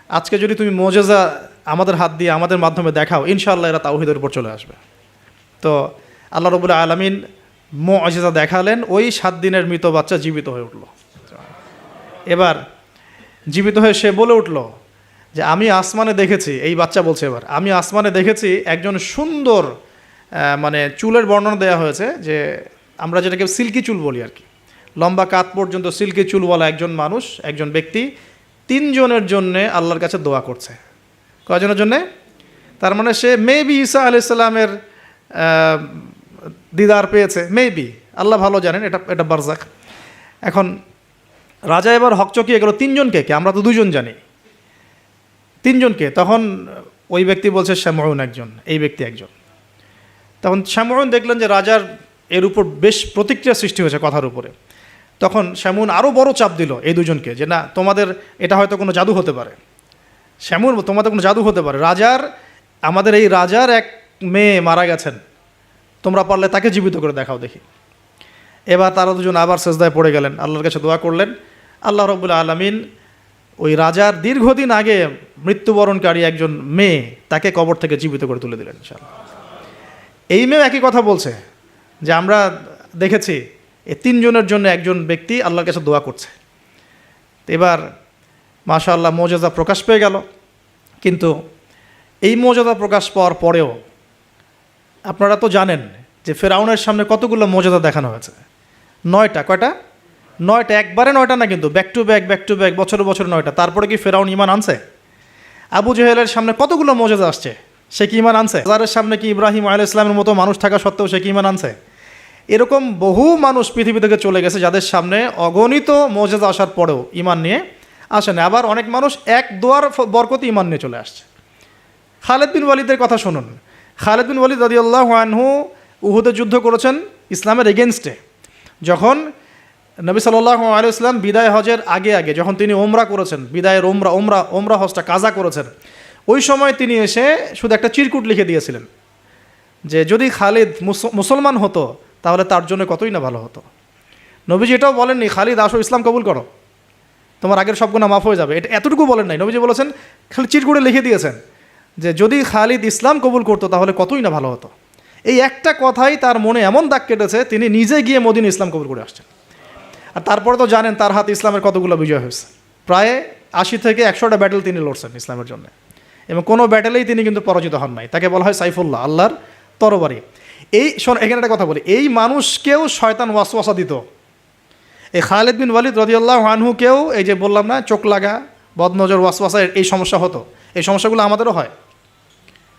S1: আজকে যদি তুমি মৌজাদা আমাদের হাত দিয়ে আমাদের মাধ্যমে দেখাও, ইনশাআল্লাহ এরা তাওহীদের উপর চলে আসবে। তো আল্লাহ রাব্বুল আলামিন মুআজিজা দেখালেন, ওই 7 দিনের মৃত বাচ্চা জীবিত হয়ে উঠল। এবার জীবিত হয়ে সে বলে উঠল যে আমি আসমানে দেখেছি, এই বাচ্চা বলছে এবার, আমি আসমানে দেখেছি একজন সুন্দর, মানে চুলের বর্ণনা দেওয়া হয়েছে যে আমরা যেটাকে সিল্কি চুল বলি আর কি, লম্বা কাত পর্যন্ত সিল্কি চুলওয়ালা একজন মানুষ, একজন ব্যক্তি 3 জনের জন্যে আল্লাহর কাছে দোয়া করছে। কয়জনের জন্যে? তার মানে সে মেবি ঈসা আলাইহিস সালামের দিদার পেয়েছে, মেবি, আল্লাহ ভালো জানেন, এটা বারজাক। এখন রাজা এবার হকচকিয়ে গেল, 3 জনকে কে? আমরা তো 2 জন জানি, 3 জনকে? তখন ওই ব্যক্তি বলছে শামউন একজন, এই ব্যক্তি একজন। তখন শামউন দেখলেন যে রাজার এর উপর বেশ প্রতিক্রিয়া সৃষ্টি হয়েছে কথার উপরে। তখন শামউন আরও বড় চাপ দিল এই 2 জনকে যে না, তোমাদের এটা হয়তো কোনো জাদু হতে পারে। শামউন, তোমাদের কোনো জাদু হতে পারে, আমাদের এই রাজার এক মেয়ে মারা গেছেন, তোমরা পারলে তাকে জীবিত করে দেখাও দেখি। এবার তারা 2জন আবার সেজদায় পড়ে গেলেন, আল্লাহর কাছে দোয়া করলেন। আল্লাহ রাব্বুল আলামিন ওই রাজার দীর্ঘদিন আগে মৃত্যুবরণকারী একজন মেয়ে, তাকে কবর থেকে জীবিত করে তুলে দিলেন ইনশাআল্লাহ। এই মেয়ে একই কথা বলছে যে আমরা দেখেছি এই 3 জনের জন্য একজন ব্যক্তি আল্লাহর কাছে দোয়া করছে। এবার মাশাআল্লাহ মুআজিজা প্রকাশ পেয়ে গেল। কিন্তু এই মুআজিজা প্রকাশ পাওয়ার পরেও আপনারা তো জানেন যে ফেরাউনের সামনে কতগুলো মুআজিজা দেখানো হয়েছে? 9টা। কয়টা? 9টা। একবারে 9টা না, কিন্তু ব্যাক টু ব্যাক বছর 9টা। তারপরে কি ফেরাউন ঈমান আনছে? আবু জেহেলের সামনে কতগুলো মুআজিজা আসছে, সে কি ঈমান আনছে? যার সামনে কি ইব্রাহিম আলাইহিস সালামের মতো মানুষ থাকা সত্ত্বেও সে কি ঈমান আনছে? এরকম বহু মানুষ পৃথিবী থেকে চলে গেছে যাদের সামনে অগণিত মুআজিজা আসার পরেও ঈমান নিয়ে আসে না। আবার অনেক মানুষ এক দোয়ার বরকতে ঈমান নিয়ে চলে আসছে। খালিদ বিন ওয়ালিদের কথা শুনুন। খালিদ বিন ওয়ালিদ রাদিয়াল্লাহু আনহু উহুদে যুদ্ধ করেছেন ইসলামের এগেনস্টে। যখন নবী সাল্লাল্লাহু আলাইহি ওয়াসাল্লাম বিদায় হজের আগে যখন তিনি ওমরা করেছেন, বিদায়ের ওমরা হজটা কাজা করেছেন, ওই সময় তিনি এসে শুধু একটা চিরকুট লিখে দিয়েছিলেন যে যদি খালিদ মুসলমান হতো তাহলে তার জন্য কতই না ভালো হতো। নবীজি এটাও বলেননি খালিদ আসো ইসলাম কবুল করো, তোমার আগের সব গুনাহ মাফ হয়ে যাবে, এটা এতটুকু বলেন নাই। নবীজি বলেছেন, খালি চিরকুটে লিখে দিয়েছেন যে যদি খালিদ ইসলাম কবুল করতো তাহলে কতই না ভালো হতো। এই একটা কথাই তার মনে এমন দাগ কেটেছে, তিনি নিজে গিয়ে মদিনা ইসলাম কবুল করে আসছেন। আর তারপরে তো জানেন তার হাতে ইসলামের কতগুলো বিজয় হয়েছে, প্রায় 80 থেকে 100টা ব্যাটেল তিনি লড়ছেন ইসলামের জন্য, এবং কোনো ব্যাটেলেই তিনি কিন্তু পরাজিত হন নাই। তাকে বলা হয় সাইফুল্লাহ, আল্লাহর তরবারি। এখানে একটা কথা বলি, এই মানুষকেও শয়তান ওয়াসওয়াসা দিত। এই খালিদ বিন ওয়ালিদ রাদিয়াল্লাহু আনহুকেও এই যে বললাম না, চোখ লাগা, বদনজর, ওয়াসওয়াসা, এই সমস্যা হতো। এই সমস্যাগুলো আমাদেরও হয়,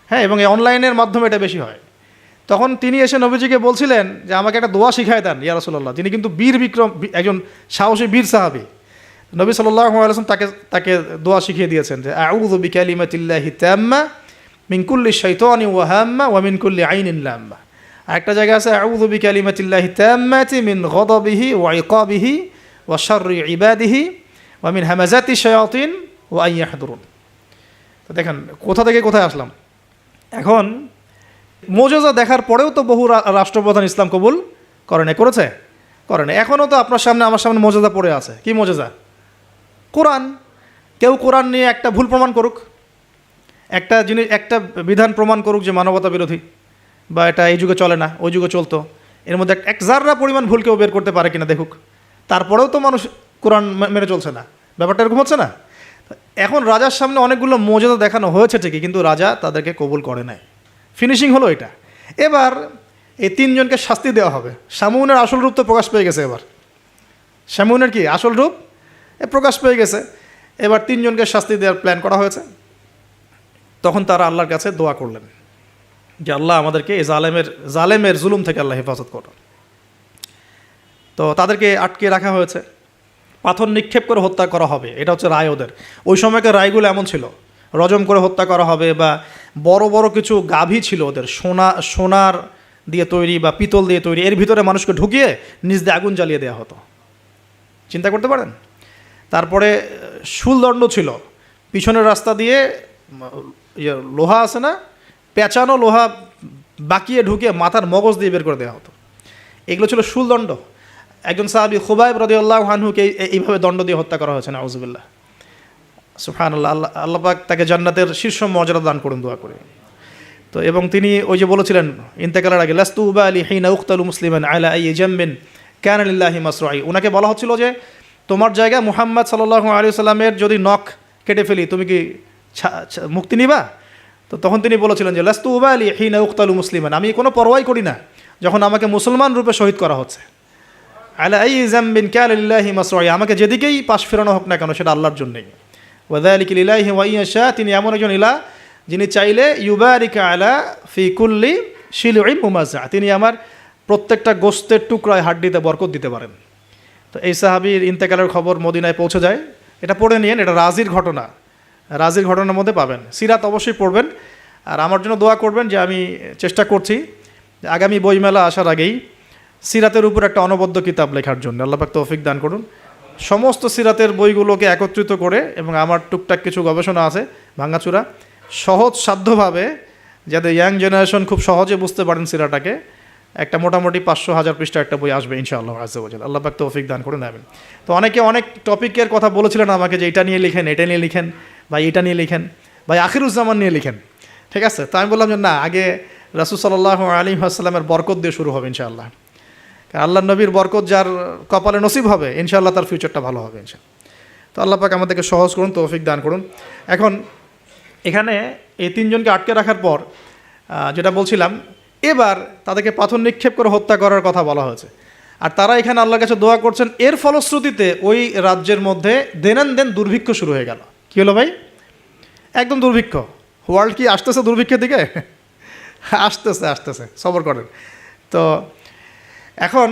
S1: হ্যাঁ, এবং এই অনলাইনের মাধ্যমে এটা বেশি হয়। তখন তিনি এসে নবীজিকে বলছিলেন যে আমাকে একটা দোয়া শিখায় দেন ইয়া রাসূলুল্লাহ। তিনি কিন্তু বীর বিক্রম, একজন সাহসী বীর সাহাবী। নবী সাল্লাল্লাহু আলাইহি ওয়াসাল্লাম তাকে দোয়া শিখিয়ে দিয়েছেন যে আউযু বিকালিমাতিল্লাহি তাম্মা মিন কুল্লি শাইতানি ওয়া হাম্মা ওয়া মিন কুল্লি আইনিন লাম্মা। একটা জায়গা আছে আউযু বিকালিমাতিল্লাহি তাম্মাতি মিন গদাবিহি ওয়া ইকাবিহি ওয়া শাররি ইবাদিহি ওয়া মিন হামাজাতি শায়াতিন ওয়া আন ইয়াহদুরুন। তো দেখেন কোথা থেকে কোথায় আসলাম। এখন মুআজিজা দেখার পরেও তো বহু রাষ্ট্রপ্রধান ইসলাম কবুল করেছে। এখনও তো আপনার সামনে আমার সামনে মুআজিজা পড়ে আছে। কি মুআজিজা? কোরআন। কেউ কোরআন নিয়ে একটা ভুল প্রমাণ করুক, একটা বিধান প্রমাণ করুক যে মানবতা বিরোধী, বা এটা এই যুগে চলে না, ওই যুগে চলতো, এর মধ্যে এক জাররা পরিমাণ ভুল কেউ বের করতে পারে কিনা দেখুক। তারপরেও তো মানুষ কোরআন মেনে চলছে না। ব্যাপারটা এরকম হচ্ছে না? এখন রাজার সামনে অনেকগুলো মুআজিজা দেখানো হয়েছে ঠিকই, কিন্তু রাজা তাদেরকে কবুল করে নাই। ফিনিশিং হলো এটা। এবার এই 3 জনকে শাস্তি দেওয়া হবে। শামউনের আসল রূপ তো প্রকাশ পেয়ে গেছে। এবার শামউনের কি আসল রূপ প্রকাশ পেয়ে গেছে। এবার তিনজনকে শাস্তি দেওয়ার প্ল্যান করা হয়েছে। তখন তারা আল্লাহর কাছে দোয়া করলেন যে আল্লাহ আমাদেরকে এই জালেমের জুলুম থেকে আল্লাহ হেফাজত করো। তো তাদেরকে আটকে রাখা হয়েছে, পাথর নিক্ষেপ করে হত্যা করা হবে, এটা হচ্ছে রায় ওদের। ওই সময়কার রায়গুলো এমন ছিল, রজম করে হত্যা করা হবে, বা বড় বড় কিছু গাভী ছিল ওদের, সোনার দিয়ে তৈরি বা পিতল দিয়ে তৈরি, এর ভিতরে মানুষকে ঢুকিয়ে নিজ দিয়ে আগুন জ্বালিয়ে দেওয়া হতো। চিন্তা করতে পারেন। তারপরে শুলদণ্ড ছিল, পিছনের রাস্তা দিয়ে লোহা আছে না, পেঁচানো লোহা বাকিয়ে ঢুকিয়ে মাথার মগজ দিয়ে বের করে দেওয়া হতো। এগুলো ছিল শুলদণ্ড। একজন সাহাবী খুবাইব রাদিয়াল্লাহু আনহুকে এইভাবে দণ্ড দিয়ে হত্যা করা হয়েছে, নাউযুবিল্লাহ। সুবহানাল্লাহ। আল্লাহ পাক তাকে জান্নাতের শীর্ষ মর্যাদা দান করুন, দোয়া করে। তো এবং তিনি ওই যে বলেছিলেন ইন্তেকালের আগে, লাস্তু উবালি হিনা উকতালু মুসলিমান আলা আই জামবিন কানা লিল্লাহি মাসরুই। ওনাকে বলা হচ্ছিল যে তোমার জায়গায় মুহাম্মদ সাল্লাল্লাহু আলাইহি সাল্লামের যদি নখ কেটে ফেলি তুমি কি মুক্তি নিবা? তো তখন তিনি বলেছিলেন যে লাস্তু উবালি হিনা উকতালু মুসলিমান, আমি কোনো পরোয়াই করি না যখন আমাকে মুসলমান রূপে শহীদ করা হচ্ছে। আলা আই জামবিন কানা লিল্লাহি মাসরুই, আমাকে যেদিকেই পাশ ফেরানো হোক না কেন সেটা আল্লাহর জন্যই। ওয়া যালিকা লিল্লাহি ওয়া ইয়াশা, তিনি এমন একজন ইলাহ যিনি চাইলে ইউবারিকা আলা ফি কুল্লি শিলউইন মুমাজ্জা, তিনি আমার প্রত্যেকটা গোস্তের টুকরায় হাড্ডিতে বরকত দিতে পারেন। তো এই সাহাবীর ইন্তেকালের খবর মদিনায় পৌঁছে যায়। এটা পড়ে নিয়েন, এটা রাজির ঘটনা, রাজির ঘটনার মধ্যে পাবেন। সিরাত অবশ্যই পড়বেন, আর আমার জন্য দোয়া করবেন যে আমি চেষ্টা করছি আগামী বইমেলা আসার আগেই সিরাতের উপর একটা অনবদ্য কিতাব লেখার জন্য। আল্লাহ পাক তৌফিক দান করুন। সমস্ত সিরাতের বইগুলোকে একত্রিত করে, এবং আমার টুকটাক কিছু গবেষণা আছে ভাঙাচুরা, সহজ সাধ্যভাবে যাতে ইয়াং জেনারেশন খুব সহজে বুঝতে পারেন সিরাটাকে, একটা মোটামুটি 500-1000 পৃষ্ঠা একটা বই আসবে ইনশাআল্লাহ আযজা ওয়া জাল্লা। আল্লাহ পাক তৌফিক দান করুন, আমিন। তো অনেকে অনেক টপিকের কথা বলেছিলেন আমাকে যে এটা নিয়ে লিখেন, এটা নিয়ে লিখেন, ভাই এটা নিয়ে লিখেন, ভাই আখিরুজ্জামান নিয়ে লিখেন, ঠিক আছে? তো আমি বললাম যে না, আগে রাসূল সাল্লাল্লাহু আলাইহি ওয়াসাল্লামের বরকত দিয়ে শুরু হবে ইনশাআল্লাহ। কারণ আল্লাহ নবীর বরকত যার কপালে নসিব হবে ইনশাআল্লাহ তার ফিউচারটা ভালো হবে ইনশাআল্লাহ। তো আল্লাহ পাক আমাদেরকে সহজ করুন, তৌফিক দান করুন। এখন এখানে এই তিনজনকে আটকে রাখার পর যেটা বলছিলাম, এবার তাদেরকে পাথর নিক্ষেপ করে হত্যা করার কথা বলা হয়েছে, আর তারা এখানে আল্লাহর কাছে দোয়া করছেন। এর ফলশ্রুতিতে ওই রাজ্যের মধ্যে দেন দুর্ভিক্ষ শুরু হয়ে গেল। কী হলো ভাই? একদম দুর্ভিক্ষ। ওয়ার্ল্ড কি আসতেছে দুর্ভিক্ষের দিকে? আসতেছে, সবর করেন। তো এখন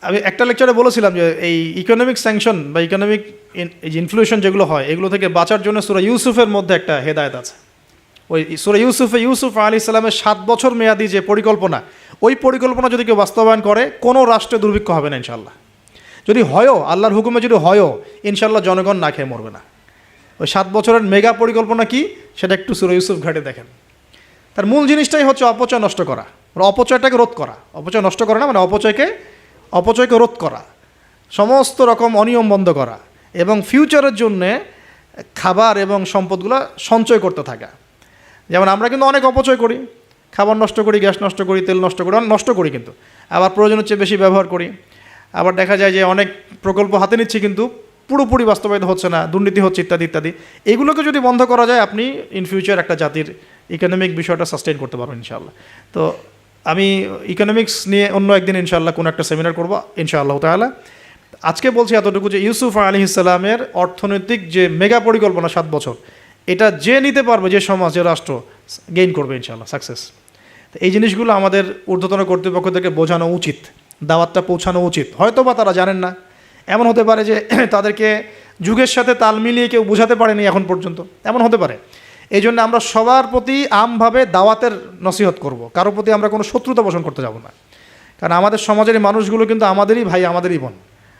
S1: আমি একটা লেকচারে বলেছিলাম যে এই ইকোনমিক স্যাংশন বা ইকোনমিক ইনফ্লুয়েশন যেগুলো হয়, এগুলো থেকে বাঁচার জন্য সূরা ইউসুফের মধ্যে একটা হেদায়েত আছে। ওই সূরা ইউসুফ আলাইহিস সালামের 7 বছর মেয়াদি যে পরিকল্পনা, ওই পরিকল্পনা যদি কেউ বাস্তবায়ন করে কোনো রাষ্ট্রে দুর্ভিক্ষ হবে না ইনশাআল্লাহ। যদি হয়ও, আল্লাহর হুকুমে যদি হয়ও, ইনশাআল্লাহ জনগণ না খেয়ে মরবে না। ওই 7 বছরের মেগা পরিকল্পনা কি সেটা একটু সূরা ইউসুফ ঘাটে দেখেন। তার মূল জিনিসটাই হচ্ছে অপচয় নষ্ট করা, অপচয়টাকে রোধ করা। অপচয় নষ্ট করা না, মানে অপচয়কে রোধ করা, সমস্ত রকম অনিয়ম বন্ধ করা, এবং ফিউচারের জন্যে খাবার এবং সম্পদগুলো সঞ্চয় করতে থাকা। যেমন আমরা কিন্তু অনেক অপচয় করি, খাবার নষ্ট করি, গ্যাস নষ্ট করি, তেল নষ্ট করি, নষ্ট করি, কিন্তু আবার প্রয়োজনের চেয়ে বেশি ব্যবহার করি। আবার দেখা যায় যে অনেক প্রকল্প হাতে নিচ্ছি কিন্তু পুরোপুরি বাস্তবায়িত হচ্ছে না, দুর্নীতি হচ্ছে, ইত্যাদি ইত্যাদি। এগুলোকে যদি বন্ধ করা যায়, আপনি ইন ফিউচার একটা জাতির ইকোনমিক বিষয়টা সাস্টেইন করতে পারবেন ইনশাআল্লাহ। তো আমি ইকোনমিক্স নিয়ে অন্য একদিন ইনশাআল্লাহ কোনো একটা সেমিনার করবো ইনশাআল্লাহ তাআলা। আজকে বলছি এতটুকু যে ইউসুফ আলাইহিস সালামের অর্থনৈতিক যে মেগা পরিকল্পনা 7 বছর, এটা যে নিতে পারবে, যে সমাজ, যে রাষ্ট্র, গেইন করবে ইনশাআল্লাহ, সাকসেস। তো এই জিনিসগুলো আমাদের ঊর্ধ্বতন কর্তৃপক্ষদেরকে বোঝানো উচিত, দাওয়াতটা পৌঁছানো উচিত। হয়তো বা তারা জানেন না, এমন হতে পারে যে তাদেরকে যুগের সাথে তাল মিলিয়ে কেউ বোঝাতে পারেনি এখন পর্যন্ত, এমন হতে পারে। এই জন্য আমরা সবার প্রতি আমভাবে দাওয়াতের নসিহত করব, কারোর প্রতি আমরা কোনো শত্রুতা পোষণ করতে যাব না। কারণ আমাদের সমাজের মানুষগুলো কিন্তু আমাদেরই ভাই, আমাদেরই বোন,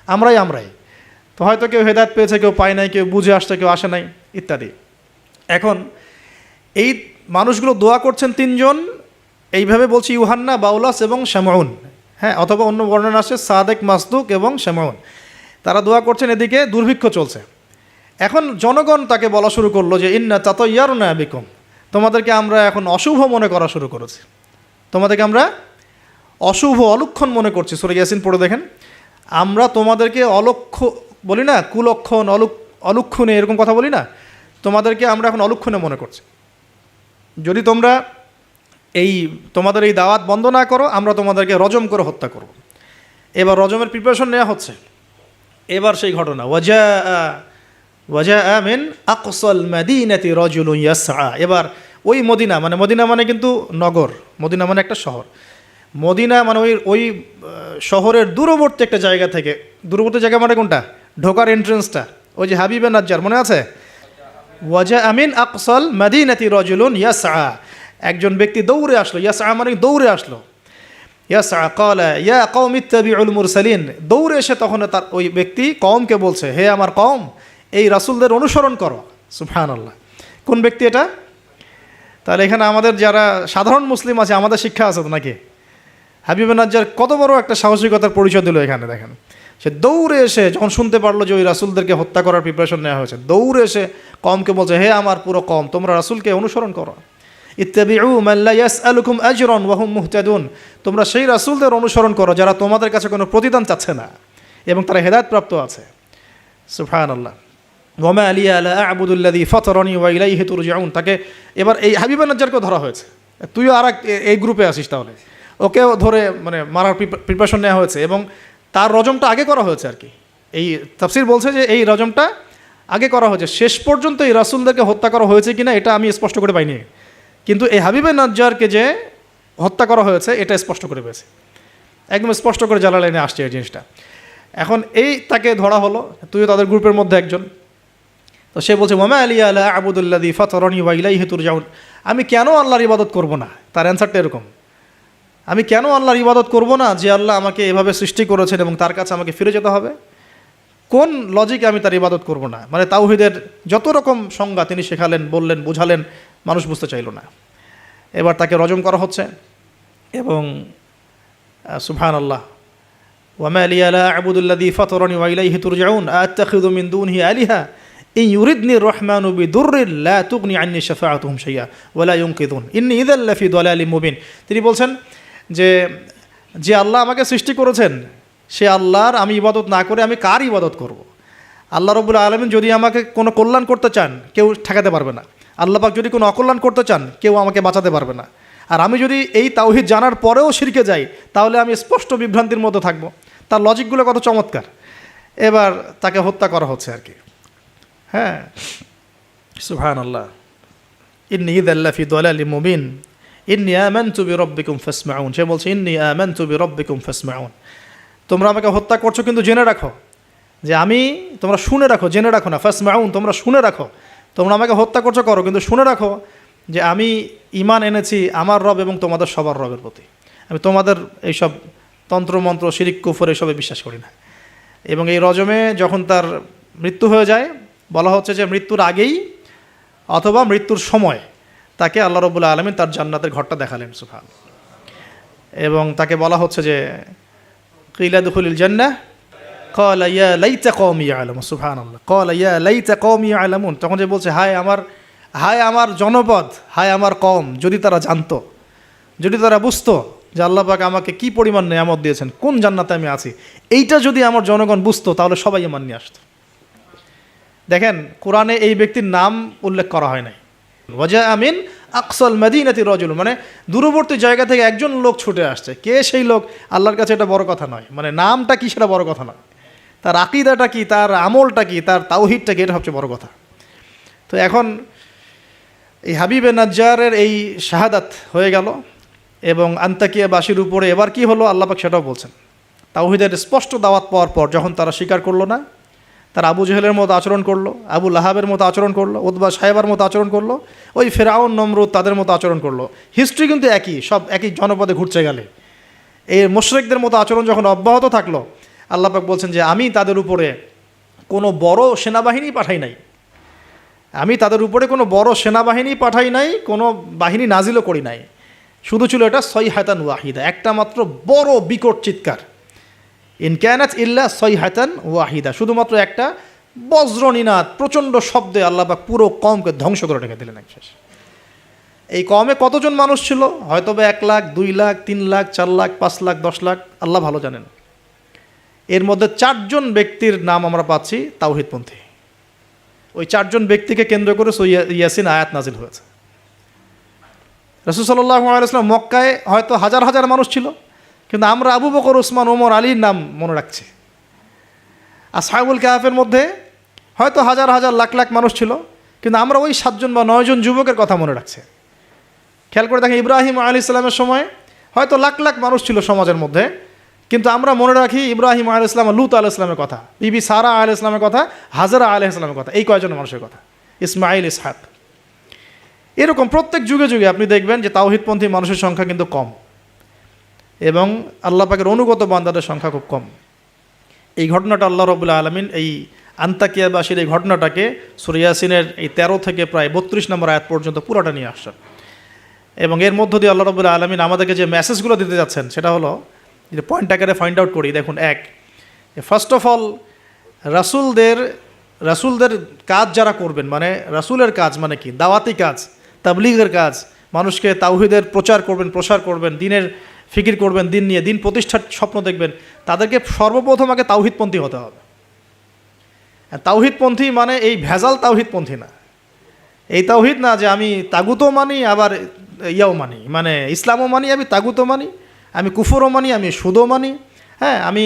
S1: আমরাই। তো হয়তো কেউ হেদায়েত পেয়েছে, কেউ পায় নাই, কেউ বুঝে আসছে, কেউ আসে নাই, ইত্যাদি। এখন এই মানুষগুলো দোয়া করছেন তিনজন, এইভাবে বলছি, ইউহান্না, বাউলাস এবং শামউন, হ্যাঁ, অথবা অন্য বর্ণনা আসছে সাদেক, মাসদুক এবং শামউন। তারা দোয়া করছেন, এদিকে দুর্ভিক্ষ চলছে। এখন জনগণ তাকে বলা শুরু করলো যে ইন্না তাতায়্যারনা বিকুম, তোমাদেরকে আমরা এখন অশুভ মনে করা শুরু করেছি, তোমাদেরকে আমরা অশুভ, অলক্ষণ মনে করছি। সূরা ইয়াসিন পড়ে দেখেন, আমরা তোমাদেরকে অলক্ষ্য বলি না, কুলক্ষণ, অলক্ষণে, এরকম কথা বলি না, তোমাদেরকে আমরা এখন অলক্ষণে মনে করছি। যদি তোমরা তোমাদের এই দাওয়াত বন্ধ না করো, আমরা তোমাদেরকে রজম করে হত্যা করব। এবার রজমের প্রিপারেশন নেওয়া হচ্ছে। এবার সেই ঘটনা, ওয়াজা মিন আকসাল মাদিনাতি রাজুলুন ইয়াসআ। এবার ওই মদিনা মানে কিন্তু নগর, মদিনা মানে একটা শহর, মদিনা মানে ওই শহরের দূরবর্তী একটা জায়গা থেকে, দূরবর্তী জায়গা মানে কোনটা, ঢোকার এন্ট্রেন্সটা, ওই যে হাবিবে নাজ্জার মনে আছে, ওয়াজা আমিন আকসাল মাদিনাতি রাজুলুন ইয়াসআ, একজন ব্যক্তি দৌড়ে আসলো, ইয়াসআ মানে দৌড়ে আসলো, ইয়াসআ ক্বালা ইয়া কওমি ইত্তাবিউল মুরসালিন, দৌড়ে এসে তখন তার ওই ব্যক্তি কওমকে বলছে, হে আমার কওম, এই রাসূলদের অনুসরণ করো। সুবহানাল্লাহ, কোন ব্যক্তি এটা? তাহলে এখানে আমাদের যারা সাধারণ মুসলিম আছে আমাদের শিক্ষা আছে তো নাকি? হাবিবে নাজ্জার কত বড় একটা সাহসিকতার পরিচয় দিল এখানে, দেখেন সে দৌড়ে এসে যখন শুনতে পারলো যে ওই রাসূলদেরকে হত্যা করার প্রিপারেশন নেওয়া হয়েছে, দৌড়ে এসে কওমকে বলছে, হে আমার পুরো কওম, তোমরা রাসূলকে অনুসরণ করো, ইত্তাবিউ মান লা ইয়াসআলুকুম আজরান ওয়া হুম মুহতাদুন, তোমরা সেই রাসূলদের অনুসরণ করো যারা তোমাদের কাছে কোনো প্রতিদান চাচ্ছে না এবং তারা হেদায়েত প্রাপ্ত আছে। সুবহানাল্লাহ। ওয়া মা লিয়া লা আ'বুদু আল্লাযী ফাতারানি ওয়া ইলাইহি তুরজাউন, তাকে এবার এই হাবিবে নাজ্জারকেও ধরা হয়েছে, তুইও আর এই গ্রুপে আসিস, তাহলে ওকেও ধরে মানে মারার প্রিপারেশন নেওয়া হয়েছে এবং তার রজমটা আগে করা হয়েছে আর কি। এই তাফসীর বলছে যে এই রজমটা আগে করা হয়েছে, শেষ পর্যন্ত এই রাসূলদেরকে হত্যা করা হয়েছে কিনা এটা আমি স্পষ্ট করে পাইনি, কিন্তু এই হাবিবে নাজ্জারকে যে হত্যা করা হয়েছে এটা স্পষ্ট করে পেয়েছে, একদম স্পষ্ট করে জালালাইনে আসছে এই জিনিসটা। এখন এই তাকে ধরা হলো, তুইও তাদের গ্রুপের মধ্যে একজন, তো সে বলছে, ওয়া মা লিয়া লা আ'বুদু আল্লাযী ফাতারানি ওয়া ইলাইহি তুরজাউন, আমি কেন আল্লাহর ইবাদত করব না? তার অ্যানসারটা এরকম, আমি কেন আল্লাহর ইবাদত করব না যে আল্লাহ আমাকে এভাবে সৃষ্টি করেছেন এবং তার কাছে আমাকে ফিরে যেতে হবে? কোন লজিকে আমি তার ইবাদত করব না? মানে তাওহীদের যত রকম সংজ্ঞা তিনি শেখালেন, বললেন, বোঝালেন, মানুষ বুঝতে চাইল না। এবার তাকে রজম করা হচ্ছে এবং সুবহানাল্লাহ, ওয়া মা লিয়া লা আ'বুদু আল্লাযী ফাতারানি ওয়া ইলাইহি তুরজাউন আ'তাখিযু মিন দুনিহি আলিহা ইন ইউরিদনি রাহমানু বিদুররিন লা তুগনি আন্নী শাফাআতুহুম শাইআ ওয়া লা ইউনকিযুন ইন্নী ইযাল লাফি দালালিম মুবিন। তিনি বলছেন যে আল্লাহ আমাকে সৃষ্টি করেছেন, সে আল্লাহর আমি ইবাদত না করে আমি কার ইবাদত করব? আল্লাহ রাব্বুল আলামিন যদি আমাকে কোনো কল্যাণ করতে চান কেউ ঠেকাতে পারবে না, আল্লাহ পাক যদি কোনো অকল্যাণ করতে চান কেউ আমাকে বাঁচাতে পারবে না। আর আমি যদি এই তাওহীদ জানার পরেও শিরকে যাই তাহলে আমি স্পষ্ট বিভ্রান্তির মধ্যে থাকব। তার লজিকগুলো কত চমৎকার। এবার তাকে হত্যা করা হচ্ছে আর কি। হ্যাঁ, সুবহানাল্লাহ। ইন্নী ইযাল লাফি দালালিম মুবিন ইন্নী আমানতু বিরাব্বিকুম ফাসমাউন, সে বলছে ইন্নী আমানতু বিরাব্বিকুম ফাসমাউন, তোমরা আমাকে হত্যা করছো কিন্তু জেনে রাখো যে আমি, তোমরা শুনে রাখো, জেনে রাখো না, ফাসমাউন তোমরা শুনে রাখো, তোমরা আমাকে হত্যা করছো করো কিন্তু শুনে রাখো যে আমি ঈমান এনেছি আমার রব এবং তোমাদের সবার রবের প্রতি, আমি তোমাদের এইসব তন্ত্রমন্ত্র শিরিক কুফর এসবে বিশ্বাস করি না। এবং এই রজমে যখন তার মৃত্যু হয়ে যায় বলা হচ্ছে যে মৃত্যুর আগেই অথবা মৃত্যুর সময় তাকে আল্লাহ রাব্বুল আলামিন তার জান্নাতের ঘরটা দেখালেন। সুবহানাল্লাহ। এবং তাকে বলা হচ্ছে যে কিলা দুখুলিল জান্নাহ ক্বালা ইয়া লাইতা কওমি ইয়ালামুন। সুবহানাল্লাহ। ক্বালা ইয়া লাইতা কওমি ইয়ালামুন, তখন যে বলছে হায় আমার জনপদ, হায় আমার কওম, যদি তারা জানতো, যদি তারা বুঝতো যে আল্লাহ পাক আমাকে কি পরিমাণ নেয়ামত দিয়েছেন, কোন জান্নাতে আমি আছি, এইটা যদি আমার জনগণ বুঝতো তাহলে সবাই ঈমান নিয়ে আসতো। দেখেন কোরআনে এই ব্যক্তির নাম উল্লেখ করা হয় নাই। ওয়াজা আমিন আকসাল মাদিনাতি রাজুল, মানে দূরবর্তী জায়গা থেকে একজন লোক ছুটে আসছে, কে সেই লোক আল্লাহর কাছে এটা বড় কথা নয়, মানে নামটা কি সেটা বড় কথা নয়, তার আকীদাটা কি, তার আমলটা কি, তার তাওহীদটা কি, এটা সবচেয়ে বড় কথা। তো এখন এই হাবিবে নাজ্জারের এই শাহাদাত হয়ে গেল এবং আন্তাকিয়াবাসীর উপরে এবার কি হলো আল্লাহ পাক সেটাও বলছেন। তাওহীদের স্পষ্ট দাওয়াত পাওয়ার পর যখন তারা স্বীকার করলো না, তারা আবু জেহেলের মতো আচরণ করলো, আবু লাহাবের মতো আচরণ করলো, উতবা সাহেবার মতো আচরণ করলো, ওই ফেরাউন নমরুদ তাদের মতো আচরণ করলো। হিস্ট্রি কিন্তু একই, সব একই জনপদে ঘুরছে গেলে। এই মুশরিকদের মতো আচরণ যখন অব্যাহত থাকলো, আল্লাহ পাক বলছেন যে আমি তাদের উপরে কোনো বড় সেনাবাহিনী পাঠাই নাই, আমি তাদের উপরে কোনো বড় সেনাবাহিনী পাঠাই নাই, কোনো বাহিনী নাজিলও করি নাই, শুধু ছিল এটা সয়হাতান ওয়াহিদা, একটা মাত্র বড় বিকট চিৎকার। ইন কানাত ইল্লা সয়হাতান ওয়াহিদা, শুধুমাত্র একটা বজ্রনিনাদ, প্রচণ্ড শব্দে আল্লাহ পাক পুরো কওমকে ধ্বংস করে রেখে দিলেন একশেষ। এই কওমে কতজন মানুষ ছিল? হয়তো বা 1 লাখ, 2 লাখ, 3 লাখ, 4 লাখ, 5 লাখ, 10 লাখ, আল্লাহ ভালো জানেন। এর মধ্যে 4 জন ব্যক্তির নাম আমরা পাচ্ছি তাওহীদপন্থী। ওই 4 জন ব্যক্তিকে কেন্দ্র করে ইয়াসিন আয়াত নাজিল হয়েছে। রাসূল সাল্লাল্লাহু আলাইহি ওয়াসাল্লাম মক্কায় হয়তো হাজার হাজার মানুষ ছিল, কিন্তু আমরা আবু বকর, ওসমান, ওমর, আলীর নাম মনে রাখছি। আসহাবুল কাহাফের মধ্যে হয়তো হাজার হাজার লাখ লাখ মানুষ ছিল, কিন্তু আমরা ওই 7 জন বা 9 জন যুবকের কথা মনে রাখছে। খেয়াল করে দেখেন, ইব্রাহিম আলাইহিস সালামের সময় হয়তো লাখ লাখ মানুষ ছিল সমাজের মধ্যে, কিন্তু আমরা মনে রাখি ইব্রাহিম আলাইহিস সালাম, লূত আলাইহিস সালামের কথা, বিবি সারা আলাইহিস সালামের কথা, হাজরা আলাইহিস সালামের কথা, এই কয়জন মানুষের কথা, ইসমাইল, ইসহাক। এরকম প্রত্যেক যুগে যুগে আপনি দেখবেন যে তাওহীদপন্থী মানুষের সংখ্যা কিন্তু কম, এবং আল্লাহ পাকের অনুগত বান্দাদের সংখ্যা খুব কম। এই ঘটনাটা আল্লাহ রাব্বুল আলামিন এই আন্তাকিয়াবাসীর এই ঘটনাটাকে সূরা ইয়াসিনের এই 13 থেকে প্রায় 32 নম্বর আয়াত পর্যন্ত পুরোটা নিয়ে আসছেন। এবং এর মধ্য দিয়ে আল্লাহ রাব্বুল আলামিন আমাদেরকে যে মেসেজগুলো দিতে যাচ্ছেন সেটা হলো, যে পয়েন্ট আকারে ফাইন্ড আউট করি। দেখুন, ফার্স্ট অফ অল রাসূলদের কাজ যারা করবেন, মানে রাসূলের কাজ মানে কি? দাওয়াতি কাজ, তাবলীগের কাজ, মানুষকে তাওহীদের প্রচার করবেন, প্রসার করবেন, দিনের ফিকির করবেন, দিন নিয়ে দিন প্রতিষ্ঠার স্বপ্ন দেখবেন, তাদেরকে সর্বপ্রথম আগে তাওহীদপন্থী হতে হবে। তাওহীদপন্থী মানে এই ভেজাল তাওহীদপন্থী না, এই তাওহীদ না যে আমি তাগুতও মানি আবার ইয়াও মানি, মানে ইসলামও মানি, আমি তাগুতও মানি, আমি কুফরও মানি, আমি সুদও মানি, হ্যাঁ, আমি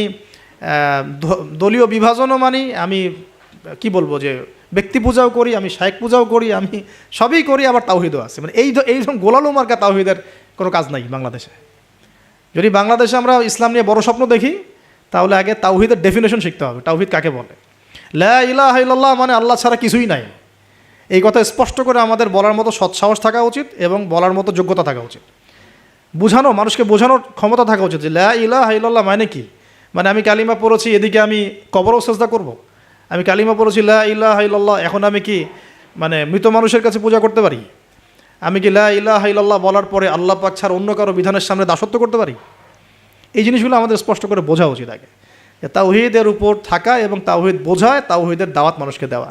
S1: দলীয় বিভাজনও মানি, আমি কি বলবো যে ব্যক্তি পূজাও করি, আমি শায়েখ পূজাও করি, আমি সবই করি, আবার তাওহীদও আছে। মানে এইরকম গোলালো মার্কা তাওহীদের কোনো কাজ নাই বাংলাদেশে। যদি বাংলাদেশে আমরা ইসলাম নিয়ে বড় স্বপ্ন দেখি, তাহলে আগে তাওহীদের ডেফিনেশন শিখতে হবে। তাওহীদ কাকে বলে? লা ইলাহা ইল্লাল্লাহ মানে আল্লাহ ছাড়া কিছুই নাই। এই কথা স্পষ্ট করে আমাদের বলার মতো সৎসাহস থাকা উচিত এবং বলার মতো যোগ্যতা থাকা উচিত। মানুষকে বোঝানোর ক্ষমতা থাকা উচিত যে লা ইলাহা ইল্লাল্লাহ মানে কি। মানে আমি কালিমা পড়েছি, এদিকে আমি কবরও সেজদা করব? আমি কালিমা পড়েছি লা ইলাহা ইল্লাল্লাহ, এখন আমি কি মানে মৃত মানুষের কাছে পূজা করতে পারি? আমি কি লা ইলাহা ইল্লাল্লাহ বলার পরে আল্লাহ পাক ছাড়া অন্য কারো বিধানের সামনে দাসত্ব করতে পারি? এই জিনিসগুলো আমাদের স্পষ্ট করে বোঝা উচিত আগে। তাওহীদের উপর থাকা এবং তাওহীদ বোঝায়, তাওহীদের দাওয়াত মানুষকে দেওয়া।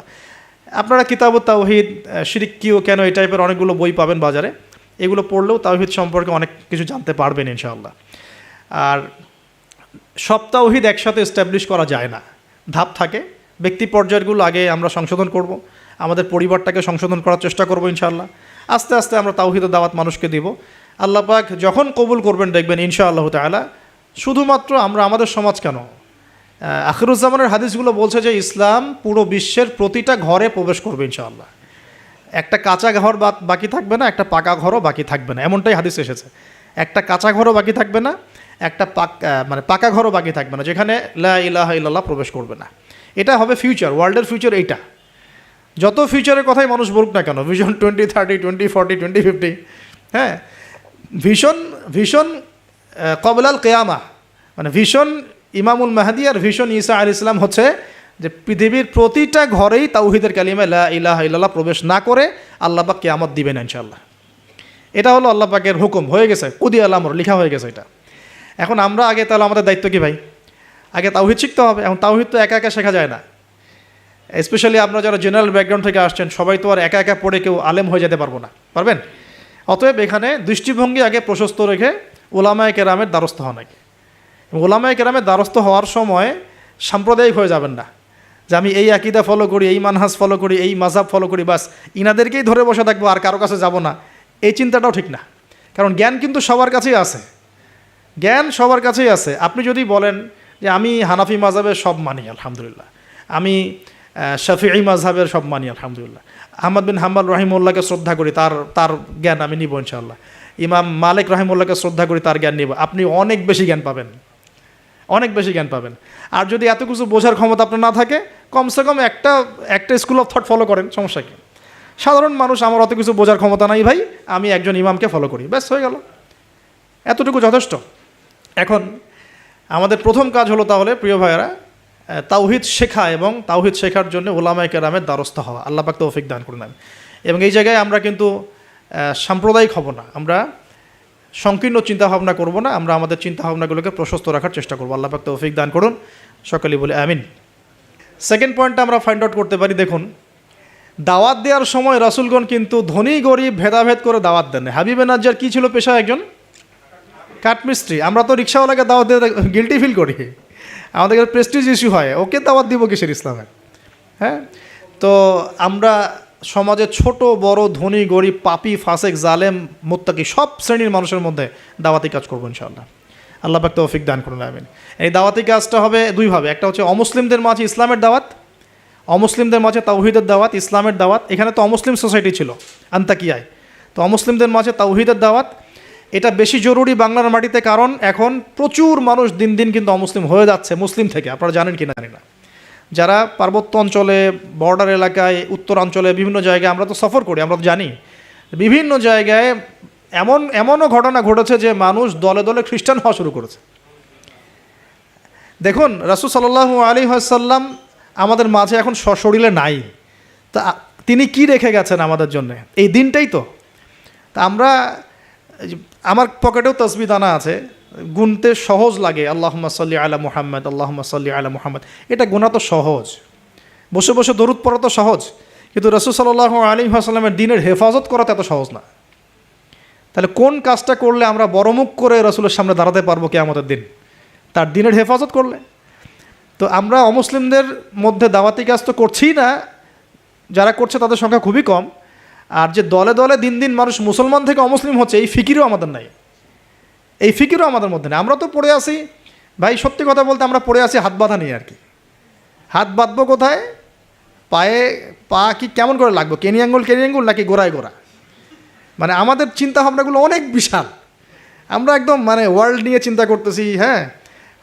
S1: আপনারা কিতাবুত তাওহীদ, শিরক কি ও কেন, এই টাইপের অনেকগুলো বই পাবেন বাজারে। এগুলো পড়লেও তাওহীদ সম্পর্কে অনেক কিছু জানতে পারবেন ইনশাআল্লাহ। আর সব তাওহীদ একসাথে এস্টাবলিশ করা যায় না, ধাপ থাকে। ব্যক্তি পর্যায়গুলো আগে আমরা সংশোধন করব, আমাদের পরিবারটাকে সংশোধন করার চেষ্টা করব ইনশাআল্লাহ। আস্তে আস্তে আমরা তাওহীদের দাওয়াত মানুষকে দিব। আল্লাহ পাক যখন কবুল করবেন দেখবেন ইনশাআল্লাহ তাআলা, শুধুমাত্র আমরা আমাদের সমাজ কেন, আখিরুজ্জামানের হাদিসগুলো বলছে যে ইসলাম পুরো বিশ্বের প্রতিটা ঘরে প্রবেশ করবে ইনশাআল্লাহ। একটা কাঁচা ঘর বাকি থাকবে না, একটা পাকা ঘরও বাকি থাকবে না, এমনটাই হাদিস এসেছে। একটা কাঁচা ঘরও বাকি থাকবে না, একটা পাকা ঘরও বাকি থাকবে না, যেখানে লা ইলাহা ইল্লাল্লাহ প্রবেশ করবে না। এটা হবে ফিউচার, ওয়ার্ল্ডের ফিউচার এইটা। যত ফিউচারের কথাই মানুষ বলুক না কেন, ভিশন 2030, 2040, 2050, হ্যাঁ, ভিশন কবলাল কিয়ামা, মানে ভিশন ইমামুল মাহদি আর ভিশন ঈসা আলাইহিস সালাম হচ্ছে যে পৃথিবীর প্রতিটা ঘরেই তাওহীদের কালিমা লা ইলাহা ইল্লাল্লাহ প্রবেশ না করে আল্লাহ পাক কিয়ামত দিবেন ইনশাআল্লাহ। এটা হলো আল্লাহ পাকের হুকুম, হয়ে গেছে, কুদি আল আমর, লেখা হয়ে গেছে এটা। এখন আমরা আগে, তাহলে আমাদের দায়িত্ব কি ভাই? আগে তাওহীদ শিখতে হবে। এখন তাওহীদ তো একা একা শেখা যায় না, স্পেশালি আপনারা যারা জেনারেল ব্যাকগ্রাউন্ড থেকে আসছেন, সবাই তো আর একা একা পড়ে কেউ আলেম হয়ে যেতে পারবো না, পারবেন? অতএব এখানে দৃষ্টিভঙ্গি আগে প্রশস্ত রেখে ওলামায়ে কেরামের দ্বারস্থ হন আগে। ওলামায়ে কেরামের দ্বারস্থ হওয়ার সময় সাম্প্রদায়িক হয়ে যাবেন না, যে আমি এই আকীদা ফলো করি, এই মানহাজ ফলো করি, এই মাযহাব ফলো করি, বাস ইনাদেরকেই ধরে বসে থাকবো, আর কারো কাছে যাব না। এই চিন্তাটাও ঠিক না, কারণ জ্ঞান কিন্তু সবার কাছেই আছে, জ্ঞান সবার কাছেই আছে। আপনি যদি বলেন যে আমি হানাফি মাযহাবের সব মানি আলহামদুলিল্লাহ, আমি শাফিঈ মাযহাবের সব মানি আলহামদুলিল্লাহ, আহমদ বিন হাম্বল রাহিমাহুল্লাহকে শ্রদ্ধা করি, তার জ্ঞান আমি নিব ইনশাআল্লাহ, ইমাম মালিক রাহিমাহুল্লাহকে শ্রদ্ধা করি, তার জ্ঞান নিব, আপনি অনেক বেশি জ্ঞান পাবেন, অনেক বেশি জ্ঞান পাবেন। আর যদি এত কিছু বোঝার ক্ষমতা আপনার না থাকে, কমসে কম একটা স্কুল অফ থট ফলো করেন, সমস্যা কি? সাধারণ মানুষ, আমার অত কিছু বোঝার ক্ষমতা নাই ভাই, আমি একজন ইমামকে ফলো করি, ব্যাস হয়ে গেল, এতটুকু যথেষ্ট। এখন আমাদের প্রথম কাজ হলো তাহলে প্রিয় ভাইয়েরা, তাওহীদ শেখা এবং তাওহীদ শেখার জন্য ওলামায়ে কেরামের দ্বারস্থ হওয়া। আল্লাহ পাক তৌফিক দান করুন। এবং এই জায়গায় আমরা কিন্তু সাম্প্রদায়িক হব না, আমরা সংকীর্ণ চিন্তাভাবনা করব না, আমরা আমাদের চিন্তাভাবনাগুলোকে প্রশস্ত রাখার চেষ্টা করব। আল্লাহ পাক তৌফিক দান করুন, সকলেই বলে আমিন। সেকেন্ড পয়েন্টটা আমরা ফাইন্ড আউট করতে পারি। দেখুন, দাওয়াত দেওয়ার সময় রাসূলগণ কিন্তু ধনী গরিব ভেদাভেদ করে দাওয়াত দেন। হাবিবে নাজ্জার কী ছিল পেশা? একজন কাঠমিস্ত্রি। আমরা তো রিক্সাওয়ালাকে দাওয়াত দিয়ে গিল্টি ফিল করি, আমাদের প্রেস্টিজ ইস্যু হয়, ওকে দাওয়াত দিব কিসের ইসলামের? হ্যাঁ, তো আমরা সমাজে ছোট বড়, ধনী গরিব, পাপী ফাসেক জালেম মুত্তাকি সব শ্রেণীর মানুষের মধ্যে দাওয়াতি কাজ করবো ইনশাআল্লাহ। আল্লাহ পাক তৌফিক দান করুন, আমিন। এই দাওয়াতি কাজটা হবে দুইভাবে, একটা হচ্ছে অমুসলিমদের মাঝে ইসলামের দাওয়াত, অমুসলিমদের মাঝে তাওহীদের দাওয়াত, ইসলামের দাওয়াত। এখানে তো অমুসলিম সোসাইটি ছিল আন্তাকিয়ায়, তো অমুসলিমদের মাঝে তাওহীদের দাওয়াত এটা বেশি জরুরি বাংলার মাটিতে, কারণ এখন প্রচুর মানুষ দিন দিন কিন্তু অমুসলিম হয়ে যাচ্ছে মুসলিম থেকে, আপনারা জানেন কি না জানি না। যারা পার্বত্য অঞ্চলে, বর্ডার এলাকায়, উত্তরাঞ্চলে বিভিন্ন জায়গায় আমরা তো সফর করি, আমরা তো জানি বিভিন্ন জায়গায় এমনও ঘটনা ঘটেছে যে মানুষ দলে দলে খ্রিস্টান হওয়া শুরু করেছে। দেখুন রাসূল সাল্লাল্লাহু আলাইহি ওয়াসাল্লাম আমাদের মাঝে এখন সশরীরে নাই, তা তিনি কি রেখে গেছেন আমাদের জন্য? এই দিনটাই তো। তা আমরা, আমার পকেটেও তসবিহ দানা আছে, গুনতে সহজ লাগে, আল্লাহুম্মা সাল্লি আলা মুহাম্মদ, আল্লাহুম্মা সাল্লি আলা মুহাম্মদ, এটা গোনা তো সহজ, বসে বসে দরুদ পড়া তো সহজ, কিন্তু রাসূল সাল্লাল্লাহু আলাইহি ওয়াসাল্লামের দিনের হেফাজত করা তো এত সহজ না। তাহলে কোন কাজটা করলে আমরা বড়মুখ করে রাসূলের সামনে দাঁড়াতে পারবো কিয়ামতের দিন? তার দিনের হেফাজত করলে। তো আমরা অমুসলিমদের মধ্যে দাওয়াতি কাজ তো করছিই না, যারা করছে তাদের সংখ্যা খুবই কম। আর যে দলে দলে দিন দিন মানুষ মুসলমান থেকে অমুসলিম হচ্ছে, এই ফিকিরও আমাদের নাই, এই ফিকিরও আমাদের মধ্যে নেই। আমরা তো পড়ে আসি ভাই, সত্যি কথা বলতে আমরা পড়ে আসি হাত বাঁধা নিয়ে আর কি। হাত বাঁধবো কোথায়? পায়ে পা কি কেমন করে লাগবো, কেনি আঙ্গুল নাকি গোড়ায় গোড়া? মানে আমাদের চিন্তা ভাবনাগুলো অনেক বিশাল, আমরা একদম মানে ওয়ার্ল্ড নিয়ে চিন্তা করতেছি। হ্যাঁ,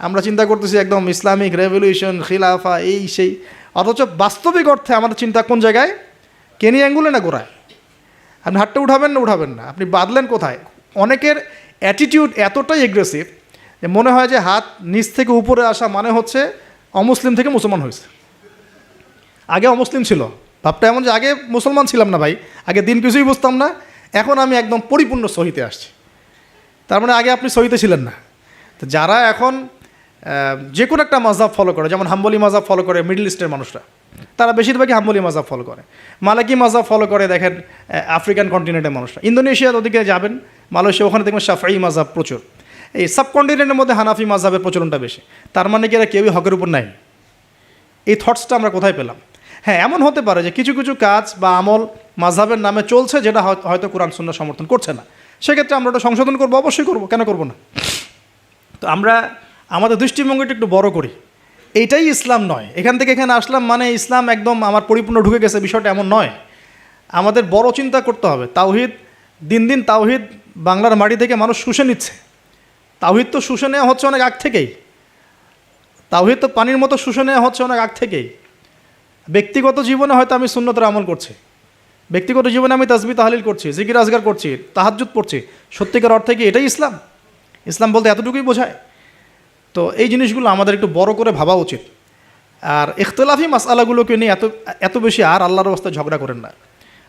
S1: আমরা চিন্তা করতেছি একদম ইসলামিক রেভলিউশন, খিলাফা, এই সেই, অথচ বাস্তবিক অর্থে আমাদের চিন্তা কোন জায়গায়? কেনি আঙ্গুলে না গোড়ায়? আপনি হাতটা উঠাবেন না, আপনি বাঁধলেন কোথায়? অনেকের অ্যাটিটিউড এতটাই এগ্রেসিভ যে মনে হয় যে হাত নিচ থেকে উপরে আসা মানে হচ্ছে অমুসলিম থেকে মুসলমান হয়েছে। আগে অমুসলিম ছিল, ভাবটা এমন যে আগে মুসলমান ছিলাম না ভাই, আগে দিন কিছুই বুঝতাম না, এখন আমি একদম পরিপূর্ণ সহিতে আসছি। তার মানে আগে আপনি সহিতে ছিলেন না। তো যারা এখন যে কোনো একটা মাযহাব ফলো করে, যেমন হাম্বলি মাযহাব ফলো করে মিডল ইস্টের মানুষরা, তারা বেশিরভাগই হাম্বলি মাযহাব ফলো করে। মালাকি মাযহাব ফলো করে দেখেন আফ্রিকান কন্টিনেন্টের মানুষরা। ইন্দোনেশিয়ার ওদিকে যাবেন, মালয়েশিয়া, ওখানে দেখবেন শাফঈ মাযহাব প্রচুর। এই সাবকন্টিনেন্টের মধ্যে হানাফি মাযহাবের প্রচলনটা বেশি। তার মানে কি এরা কেউই হকের উপর নাই? এই থটসটা আমরা কোথায় পেলাম? হ্যাঁ, এমন হতে পারে যে কিছু কিছু কাজ বা আমল মাযহাবের নামে চলছে, যেটা হয়তো কোরআন সুন্নাহ সমর্থন করছে না, সেক্ষেত্রে আমরা ওটা সংশোধন করবো, অবশ্যই করবো, কেন করবো না? তো আমরা আমাদের দৃষ্টিভঙ্গিটা একটু বড় করি, এইটাই ইসলাম নয়। এখান থেকে এখানে আসলাম মানে ইসলাম একদম আমার পরিপূর্ণ ঢুকে গেছে, বিষয়টা এমন নয়। আমাদের বড় চিন্তা করতে হবে। তাওহীদ, দিন দিন তাওহীদ বাংলার মাটি থেকে মানুষ শুষে নিচ্ছে। তাওহীদ তো শুষে নেওয়া হচ্ছে অনেক আগ থেকেই, তাওহীদ তো পানির মতো শুষে নেওয়া হচ্ছে অনেক আগ থেকেই। ব্যক্তিগত জীবনে হয়তো আমি সুন্নতের আমল করছি, ব্যক্তিগত জীবনে আমি তাসবিহ তাহলিল করছি, জিকির আজগার করছি, তাহাজ্জুদ পড়ছি, সত্যিকার অর্থে কি এটাই ইসলাম? ইসলাম বলতে এতটুকুই বোঝায়? তো এই জিনিসগুলো আমাদের একটু বড় করে ভাবা উচিত। আর ইখতিলাফি মাসআলাগুলোকে নিয়ে এত বেশি আর আল্লাহর রাস্তায় ঝগড়া করেন না।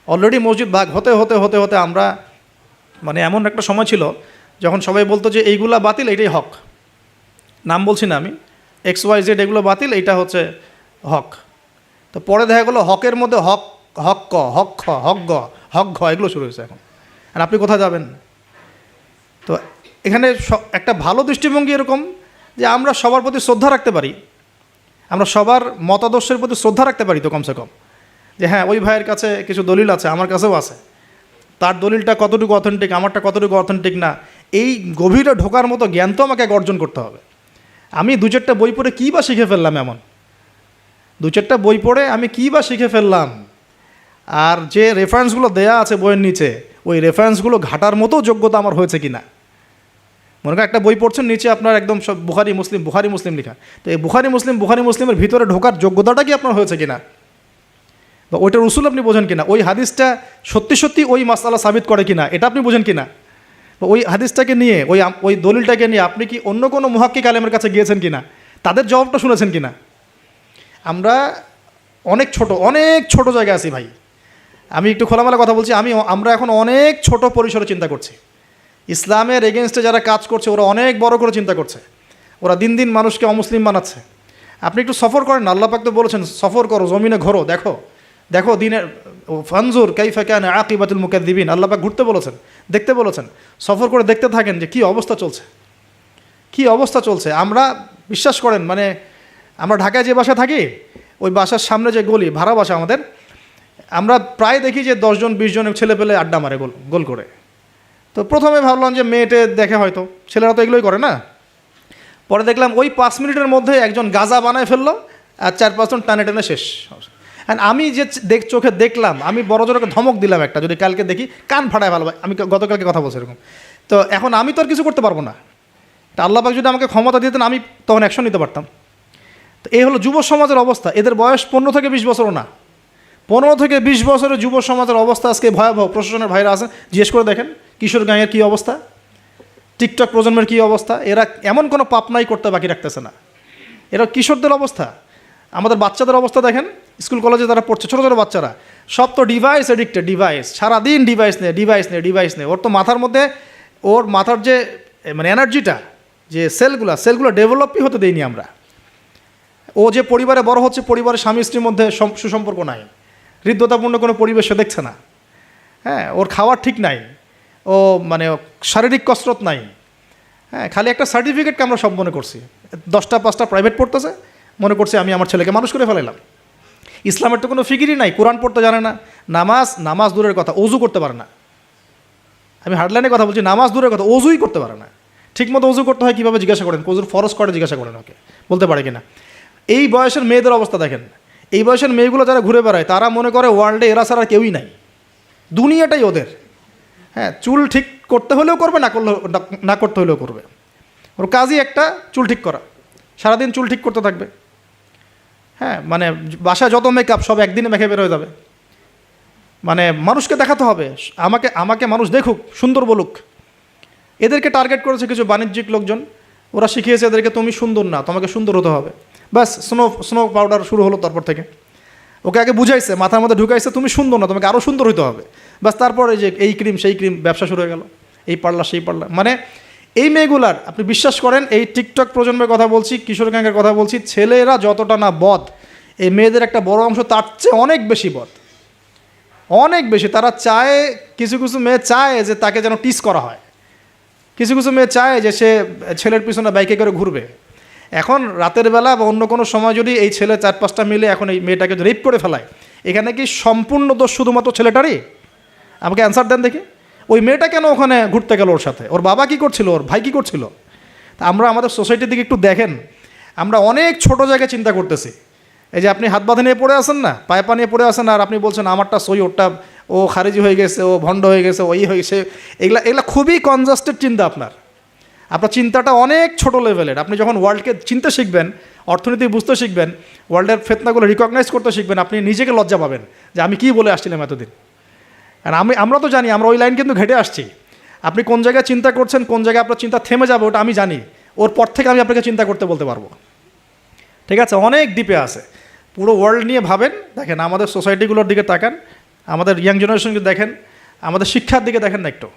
S1: অলরেডি মসজিদ ভাগ হতে হতে হতে হতে আমরা মানে এমন একটা সময় ছিল যখন সবাই বলতো যে এইগুলা বাতিল, এইটাই হক। নাম বলছি না আমি, XYZ এগুলো বাতিল, এইটা হচ্ছে হক। তো পরে দেখা গেলো হকের মধ্যে হক, হক ক, হক খ, হক গ, হক ঘ, এগুলো শুরু হয়েছে এখন। আর আপনি কোথায় যাবেন? তো এখানে একটা ভালো দৃষ্টিভঙ্গি এরকম যে আমরা সবার প্রতি শ্রদ্ধা রাখতে পারি, আমরা সবার মতাদর্শের প্রতি শ্রদ্ধা রাখতে পারি তো কমসে কম, যে হ্যাঁ ওই ভাইয়ের কাছে কিছু দলিল আছে, আমার কাছেও আছে, তার দলিলটা কতটুকু অথেন্টিক, আমারটা কতটুকু অথেন্টিক না, এই গভীরে ঢোকার মতো জ্ঞান তো আমাকে অর্জন করতে হবে। আমি দু চারটা বই পড়ে কী বা শিখে ফেললাম? এমন দু চারটা বই পড়ে আমি কী বা শিখে ফেললাম? আর যে রেফারেন্সগুলো দেয়া আছে বইয়ের নিচে, ওই রেফারেন্সগুলো ঘাটার মতো যোগ্যতা আমার হয়েছে কি না? মনে করেন একটা বই পড়ছেন, নিচে আপনার একদম সব বুখারী মুসলিম লেখা, তো এই বুখারী মুসলিমের ভিতরে ঢোকার যোগ্যতাটা কি আপনার হয়েছে কিনা, বা ওইটার উসুল আপনি বোঝেন কিনা, ওই হাদিসটা সত্যি সত্যি ওই মাসআলা সাবিত করে কিনা এটা আপনি বোঝেন কিনা, বা ওই হাদিসটাকে নিয়ে ওই দলিলটাকে নিয়ে আপনি কি অন্য কোনো মুহাক্কিক আলেমের কাছে গিয়েছেন কিনা, তাদের জবাবটা শুনেছেন কিনা। আমরা অনেক ছোট জায়গায় আছি ভাই। আমি একটু খোলামেলা কথা বলছি, আমরা এখন অনেক ছোট পরিসরে চিন্তা করছি। ইসলামের এগেনস্টে যারা কাজ করছে ওরা অনেক বড় করে চিন্তা করছে, ওরা দিন দিন মানুষকে অমুসলিম বানাচ্ছে। আপনি একটু সফর করেন না, আল্লাহ পাক তো বলেছেন সফর করো, জমিনে ঘোরো, দেখো দিনের ফানজুর কাইফা কানা আকিবাতুল মুকাদ্দিবিন, আল্লাহ পাক ঘুরতে বলেছেন, দেখতে বলেছেন। সফর করে দেখতে থাকেন যে কী অবস্থা চলছে। আমরা বিশ্বাস করেন, মানে আমরা ঢাকায় যে বাসা থাকি, ওই বাসার সামনে যে গলি, ভাড়া বাসা আমাদের, আমরা প্রায় দেখি যে 10 জন 20 জন ছেলে পেলে আড্ডা মারে গোল করে। তো প্রথমে ভাবলাম যে মেয়েটে দেখে, হয়তো ছেলেরা তো এগুলোই করে না, পরে দেখলাম ওই 5 মিনিটের মধ্যে একজন গাঁজা বানায় ফেললো, আর 4-5 জন টানে টানে শেষ। অ্যান্ড আমি যে চোখে দেখলাম, আমি বড় জোরকে ধমক দিলাম একটা, যদি কালকে দেখি কান ফাটায় ভালো। আমি গতকালকে কথা বলছি এরকম। তো এখন আমি তো আর কিছু করতে পারবো না। তা আল্লাহ পাক যদি আমাকে ক্ষমতা দিতেন, আমি তখন অ্যাকশন নিতে পারতাম। তো এই হলো যুব সমাজের অবস্থা। এদের বয়স 15 থেকে 20 বছরও না। 15 থেকে 20 বছরের যুব সমাজের অবস্থা আজকে ভয়াবহ। প্রশাসনের ভাইরা আছেন, জিজ্ঞেস করে দেখেন কিশোর গ্যাংয়ের কী অবস্থা, টিকটক প্রজন্মের কী অবস্থা। এরা এমন কোনো পাপ নাই করতে বাকি রাখতেছে না। এরা কিশোরদের অবস্থা। আমাদের বাচ্চাদের অবস্থা দেখেন, স্কুল কলেজে তারা পড়ছে, ছোটো ছোটো বাচ্চারা সব তো ডিভাইস এডিক্টেড, ডিভাইস, সারাদিন ডিভাইস নেই। ওর তো মাথার মধ্যে, ওর মাথার যে মানে এনার্জিটা, যে সেলগুলো ডেভেলপই হতে দেয়নি আমরা। ও যে পরিবারে বড় হচ্ছে, পরিবারের স্বামী স্ত্রীর মধ্যে সুসম্পর্ক নাই, হৃদ্যতাপূর্ণ কোনো পরিবেশ সে দেখছে না। হ্যাঁ, ওর খাওয়ার ঠিক নাই, ও মানে শারীরিক কসরত নাই। হ্যাঁ, খালি একটা সার্টিফিকেটকে আমরা সব মনে করছি। 10টা-5টা প্রাইভেট পড়তেছে, মনে করছি আমি আমার ছেলেকে মানুষ করে ফেলাইলাম। ইসলামের তো কোনো ফিকিরই নাই, কোরআন পড়তে জানে না, নামাজ দূরের কথা, অজু করতে পারে না। আমি হার্ডলাইনে কথা বলছি, নামাজ দূরের কথা, অজুই করতে পারে না। ঠিকমতো অজু করতে হয় কীভাবে জিজ্ঞাসা করেন, অজুর ফরজ করে জিজ্ঞাসা করেন, ওকে বলতে পারে কিনা। এই বয়সের মেয়েদের অবস্থা দেখেন। এই বয়সের মেয়েগুলো যারা ঘুরে বেড়ায়, তারা মনে করে ওয়ার্ল্ডে এরা ছাড়া কেউই নাই, দুনিয়াটাই ওদের। হ্যাঁ, চুল ঠিক করতে হলেও করবে, না করতে হলেও করবে। ওর কাজই একটা, চুল ঠিক করা, সারাদিন চুল ঠিক করতে থাকবে। হ্যাঁ, মানে বাসায় যত মেকআপ সব একদিনে মেখে বের হয়ে যাবে। মানে মানুষকে দেখাতে হবে, আমাকে মানুষ দেখুক, সুন্দর বলুক। এদেরকে টার্গেট করেছে কিছু বাণিজ্যিক লোকজন। ওরা শিখিয়েছে এদেরকে, তুমি সুন্দর না, তোমাকে সুন্দর হতে হবে। ব্যাস, স্নো পাউডার শুরু হলো তারপর থেকে। ওকে আগে বুঝাইছে, মাথার মধ্যে ঢুকাইছে, তুমি সুন্দর না, তোমাকে আরও সুন্দর হতে হবে। ব্যাস, তারপরে যে এই ক্রিম সেই ক্রিম, ব্যবসা শুরু হয়ে গেল, এই পার্লার সেই পার্লার। মানে এই মেয়েগুলার, আপনি বিশ্বাস করেন, এই টিকটক প্রজন্মের কথা বলছি, কিশোর গ্যাংয়ের কথা বলছি, ছেলেরা যতটা না বদ, এই মেয়েদের একটা বড় অংশ তার চেয়ে অনেক বেশি বদ, অনেক বেশি। তারা চায়, কিছু কিছু মেয়ে চায় যে তাকে যেন টিস করা হয়, কিছু কিছু মেয়ে চায় যে সে ছেলের পিছনে বাইকে করে ঘুরবে। এখন রাতের বেলা বা অন্য কোনো সময় যদি এই ছেলে 4-5টা মিলে এখন এই মেয়েটাকে রেপ করে ফেলায়, এখানে কি সম্পূর্ণ দোষ শুধুমাত্র ছেলেটারই? আমাকে অ্যান্সার দেন দেখি। ওই মেয়েটা কেন ওখানে ঘুরতে গেল ওর সাথে? ওর বাবা কী করছিল, ওর ভাই কী করছিল? তা আমরা আমাদের সোসাইটির দিকে একটু দেখেন, আমরা অনেক ছোট জায়গায় চিন্তা করতেছি। এই যে আপনি হাত বাঁধে নিয়ে পড়ে আসেন না, পায়ে পা নিয়ে পড়ে আসেন, আর আপনি বলছেন আমারটা সই, ওরটা ও খারিজি হয়ে গেছে, ও ভণ্ড হয়ে গেছে, ওই হয়ে গেছে। এগুলা খুবই কনজাস্টেড চিন্তা। আপনার চিন্তাটা অনেক ছোট লেভেলের। আপনি যখন ওয়ার্ল্ডকে চিনতে শিখবেন, অর্থনীতি বুঝতে শিখবেন, ওয়ার্ল্ডের ফেতনাগুলো রিকগনাইজ করতে শিখবেন, আপনি নিজেকে লজ্জা পাবেন যে আমি কী বলে আসছিলাম এতদিন। আর আমরা তো জানি, আমরা ওই লাইন কিন্তু ঘেটে আসছি। আপনি কোন জায়গায় চিন্তা করছেন, কোন জায়গায় আপনার চিন্তা থেমে যাবে, ওটা আমি জানি। ওর পর থেকে আমি আপনাকে চিন্তা করতে বলতে পারবো। ঠিক আছে, অনেক ডিপে আছে। পুরো ওয়ার্ল্ড নিয়ে ভাবেন। দেখেন আমাদের সোসাইটিগুলোর দিকে তাকান, আমাদের ইয়াং জেনারেশনকে দেখেন, আমাদের শিক্ষার দিকে দেখেন না একটু।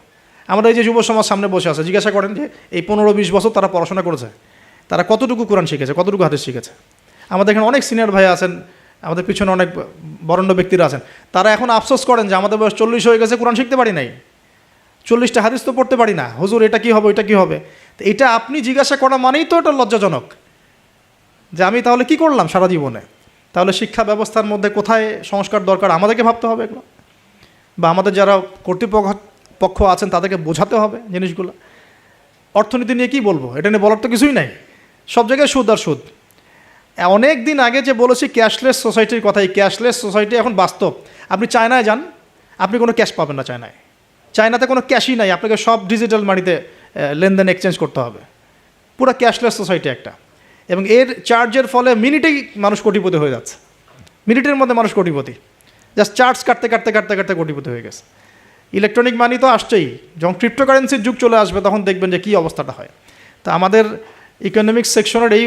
S1: আমাদের এই যে যুব সমাজ সামনে বসে আছে, জিজ্ঞাসা করেন যে এই 15-20 বছর তারা পড়াশোনা করেছে, তারা কতটুকু কোরআন শিখেছে, কতটুকু হাদিস শিখেছে। আমাদের এখানে অনেক সিনিয়র ভাই আছেন, আমাদের পিছনে অনেক বরেণ্য ব্যক্তিরা আছেন, তারা এখন আফসোস করেন যে আমাদের বয়স 40 হয়ে গেছে, কোরআন শিখতে পারি নাই, 40টা হাদিস তো পড়তে পারি না, হুজুর এটা কী হবে, ওইটা কী হবে। তো এটা আপনি জিজ্ঞাসা করা মানেই তো এটা লজ্জাজনক যে আমি তাহলে কি করলাম সারা জীবনে। তাহলে শিক্ষা ব্যবস্থার মধ্যে কোথায় সংস্কার দরকার আমাদেরকে ভাবতে হবে এগুলো, বা আমাদের যারা কর্তৃপক্ষ আছেন তাদেরকে বোঝাতে হবে জিনিসগুলো। অর্থনীতি নিয়ে কী বলবো, এটা নিয়ে বলার তো কিছুই নাই, সব জায়গায় সুদ আর সুদ। অনেক দিন আগে যে বলেছি ক্যাশলেস সোসাইটির কথাই, ক্যাশলেস সোসাইটি এখন বাস্তব। আপনি চায়নায় যান, আপনি কোনো ক্যাশ পাবেন না। চায়নাতে কোনো ক্যাশই নাই, আপনাকে সব ডিজিটাল মানিতে লেনদেন এক্সচেঞ্জ করতে হবে। পুরো ক্যাশলেস সোসাইটি একটা, এবং এর চার্জের ফলে মিনিটেই মানুষ কোটিপতি হয়ে যাচ্ছে। মিনিটের মধ্যে মানুষ কোটিপতি, জাস্ট চার্জ কাটতে কাটতে কাটতে কাটতে কোটিপতি হয়ে গেছে। ইলেকট্রনিক মানি তো আসছেই, যখন ক্রিপ্টোকারেন্সির যুগ চলে আসবে তখন দেখবেন যে কী অবস্থাটা হয়। তা আমাদের ইকোনমিক্স সেকশনের এই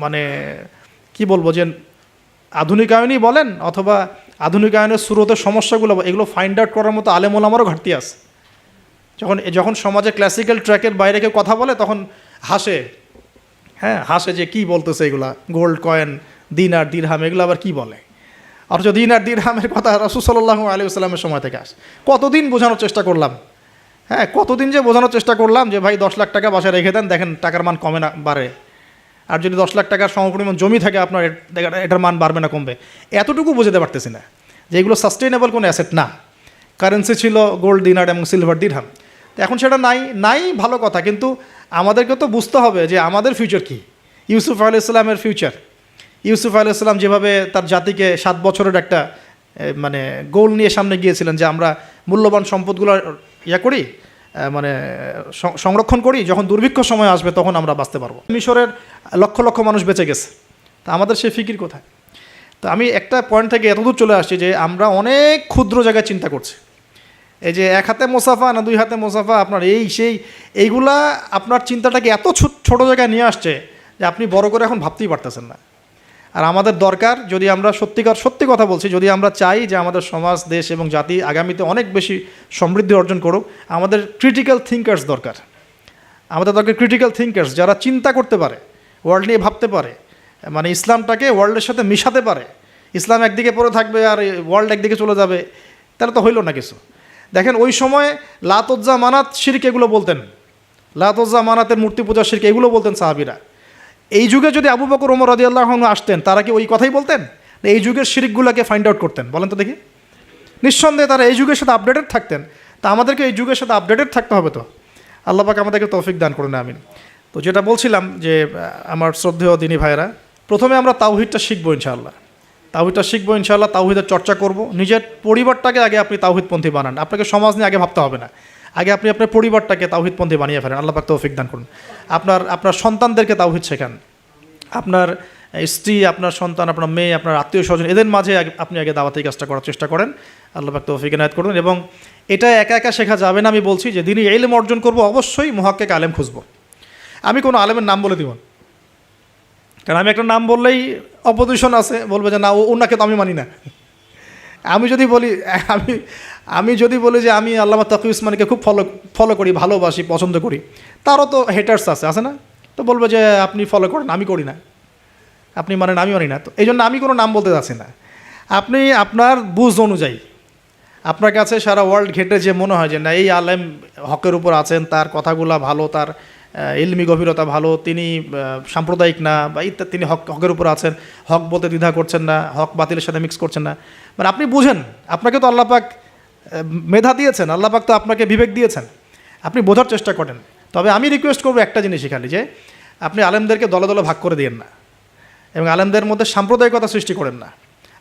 S1: মানে কি বলবো, যে আধুনিকায়নই বলেন অথবা আধুনিকায়নের শুরুতে সমস্যাগুলো, এগুলো ফাইন্ড আউট করার মতো আলেম ওলামারও ঘাটতি আছে। যখন সমাজে ক্লাসিক্যাল ট্র্যাকের বাইরে কেউ কথা বলে তখন হাসে, হ্যাঁ হাসে যে কী বলতেছে এগুলা, গোল্ড কয়েন, দিনার দিরহাম, এগুলো আবার কী বলে। অথচ দিনার দিরহামের কথা রাসূল সাল্লাল্লাহু আলাইহি ওয়াসাল্লামের সময় থেকে আসে। কতদিন বোঝানোর চেষ্টা করলাম, হ্যাঁ কতদিন যে বোঝানোর চেষ্টা করলাম যে ভাই 10 লাখ টাকা বাসায় রেখে দেন, দেখেন টাকার মান কমে না বাড়ে। আর যদি 10 লাখ টাকার সমপরিমাণ জমি থাকে আপনার, এটার মান বাড়বে না কমবে। এতটুকু বোঝাতে পারতেছি না যে এগুলো সাস্টেইনেবল কোনো অ্যাসেট না। কারেন্সি ছিল গোল্ড, দিনার এবং সিলভার, দিরহাম। তো এখন সেটা নাই ভালো কথা, কিন্তু আমাদেরকে তো বুঝতে হবে যে আমাদের ফিউচার কী। ইউসুফ আলাইহিসসালামের ফিউচার, ইউসুফ আলাইহিসসালাম যেভাবে তার জাতিকে 7 বছরের একটা মানে গোল নিয়ে সামনে গিয়েছিলেন যে আমরা মূল্যবান সম্পদগুলো করি, মানে সংরক্ষণ করি, যখন দুর্ভিক্ষ সময় আসবে তখন আমরা বাঁচতে পারবো। মিশরের লক্ষ লক্ষ মানুষ বেঁচে গেছে, তা আমাদের সেই ফিকির কোথায়? তো আমি একটা পয়েন্ট থেকে এতদূর চলে আসছি যে আমরা অনেক ক্ষুদ্র জায়গায় চিন্তা করছি। এই যে 1 হাতে মোসাফা না 2 হাতে মোসাফা, আপনার এইগুলা আপনার চিন্তাটাকে এত ছোট জায়গায় নিয়ে আসছে যে আপনি বড় করে এখন ভাবতেই পারতেছেন না। আর আমাদের দরকার, যদি আমরা সত্যি কথা বলছি, যদি আমরা চাই যে আমাদের সমাজ, দেশ এবং জাতি আগামীতে অনেক বেশি সমৃদ্ধি অর্জন করুক, আমাদের ক্রিটিক্যাল থিঙ্কার্স দরকার। আমাদের দরকার ক্রিটিক্যাল থিঙ্কার্স, যারা চিন্তা করতে পারে, ওয়ার্ল্ড নিয়ে ভাবতে পারে, মানে ইসলামটাকে ওয়ার্ল্ডের সাথে মিশাতে পারে। ইসলাম একদিকে পড়ে থাকবে আর ওয়ার্ল্ড একদিকে চলে যাবে, তাহলে তো হইল না কিছু। দেখেন ওই সময় লাত উজ্জা মানাত শিরক এগুলো বলতেন, লাত উজ্জা মানাতের মূর্তি পূজা শিরক এগুলো বলতেন সাহাবীরা। এই যুগে যদি আবু বকর ওমর রাদিয়াল্লাহু আনহু আসতেন, তারা কি ওই কথাই বলতেন? এই যুগের শিরকগুলোকে ফাইন্ড আউট করতেন? বলেন তো দেখি। নিঃসন্দেহে তারা এই যুগের সাথে আপডেটেড থাকতেন। তা আমাদেরকে এই যুগের সাথে আপডেটেড থাকতে হবে। তো আল্লাহ পাক আমাদেরকে তৌফিক দান করুন, আমিন। তো যেটা বলছিলাম যে আমার শ্রদ্ধেয় দিনী ভাইয়েরা, প্রথমে আমরা তাওহীদটা শিখবো ইনশাআল্লাহ, তাওহীদের চর্চা করব। নিজের পরিবারটাকে আগে আপনি তাওহীদপন্থী বানান, আপনাকে সমাজ নিয়ে আগে ভাবতে হবে না, আগে আপনি আপনার পরিবারটাকে তাওহীদপন্থী বানিয়ে ফেলেন। আল্লাহ পাক তৌফিক দান করুন। আপনার সন্তানদেরকে তাওহীদ শেখান, আপনার স্ত্রী, আপনার সন্তান, আপনার মেয়ে, আপনার আত্মীয় স্বজন, এদের মাঝে আপনি আগে দাওয়াতি কাজটা করার চেষ্টা করেন। আল্লাহ পাক তৌফিক এনায়েত করুন। এবং এটা একা একা শেখা যাবে না। আমি বলছি যে দিনই ইলম অর্জন করব, অবশ্যই মুহাক্কিক আলেম খুঁজব। আমি কোনো আলেমের নাম বলে দিব না, কারণ আমি একটা নাম বললেই অপোজিশন আছে, বলবে যে না ওনাকে তো আমি মানি না। আমি যদি বলি যে আমি আল্লামা তাকি উসমানীকে খুব ফলো করি, ভালোবাসি, পছন্দ করি, তারও তো হেটার্স আছে না? তো বলবে যে আপনি ফলো করেন, আমি করি না, আপনি মানেন, আমি মানি না। তো এই জন্য আমি কোনো নাম বলতে যাচ্ছি না। আপনি আপনার বুঝ অনুযায়ী, আপনার কাছে সারা ওয়ার্ল্ড ঘেটে যে মনে হয় যে না এই আলেম হকের উপর আছেন, তার কথাগুলা ভালো, তার ইলমি গভীরতা ভালো, তিনি সাম্প্রদায়িক না বা ইত্যাদি, তিনি হকের উপর আছেন, হক বলতে দ্বিধা করছেন না, হক বাতিলের সাথে মিক্স করছেন না, মানে আপনি বুঝেন, আপনাকে তো আল্লাহ পাক মেধা দিয়েছেন, আল্লাহ পাক তো আপনাকে বিবেক দিয়েছেন, আপনি বোঝার চেষ্টা করেন। তবে আমি রিকোয়েস্ট করবো একটা জিনিসই খালি, যে আপনি আলেমদেরকে দলে দলে ভাগ করে দিয়েন না, এবং আলেমদের মধ্যে সাম্প্রদায়িকতা সৃষ্টি করেন না,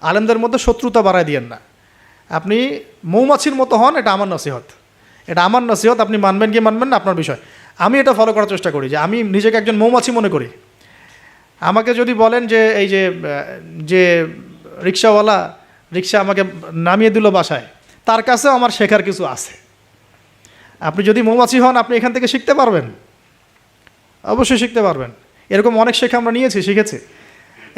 S1: আলেমদের মধ্যে শত্রুতা বাড়ায় দিয়েন না। আপনি মৌমাছির মতো হন, এটা আমার নসিহত, আপনি মানবেন কি মানবেন না আপনার বিষয়। আমি এটা ফলো করার চেষ্টা করি, যে আমি নিজেকে একজন মৌমাছি মনে করি। আমাকে যদি বলেন যে এই যে রিক্সাওয়ালা রিক্সা আমাকে নামিয়ে দিল বাসায়, তার কাছেও আমার শেখার কিছু আছে। আপনি যদি মৌমাছি হন, আপনি এখান থেকে শিখতে পারবেন, অবশ্যই শিখতে পারবেন। এরকম অনেক শেখা আমরা শিখেছি।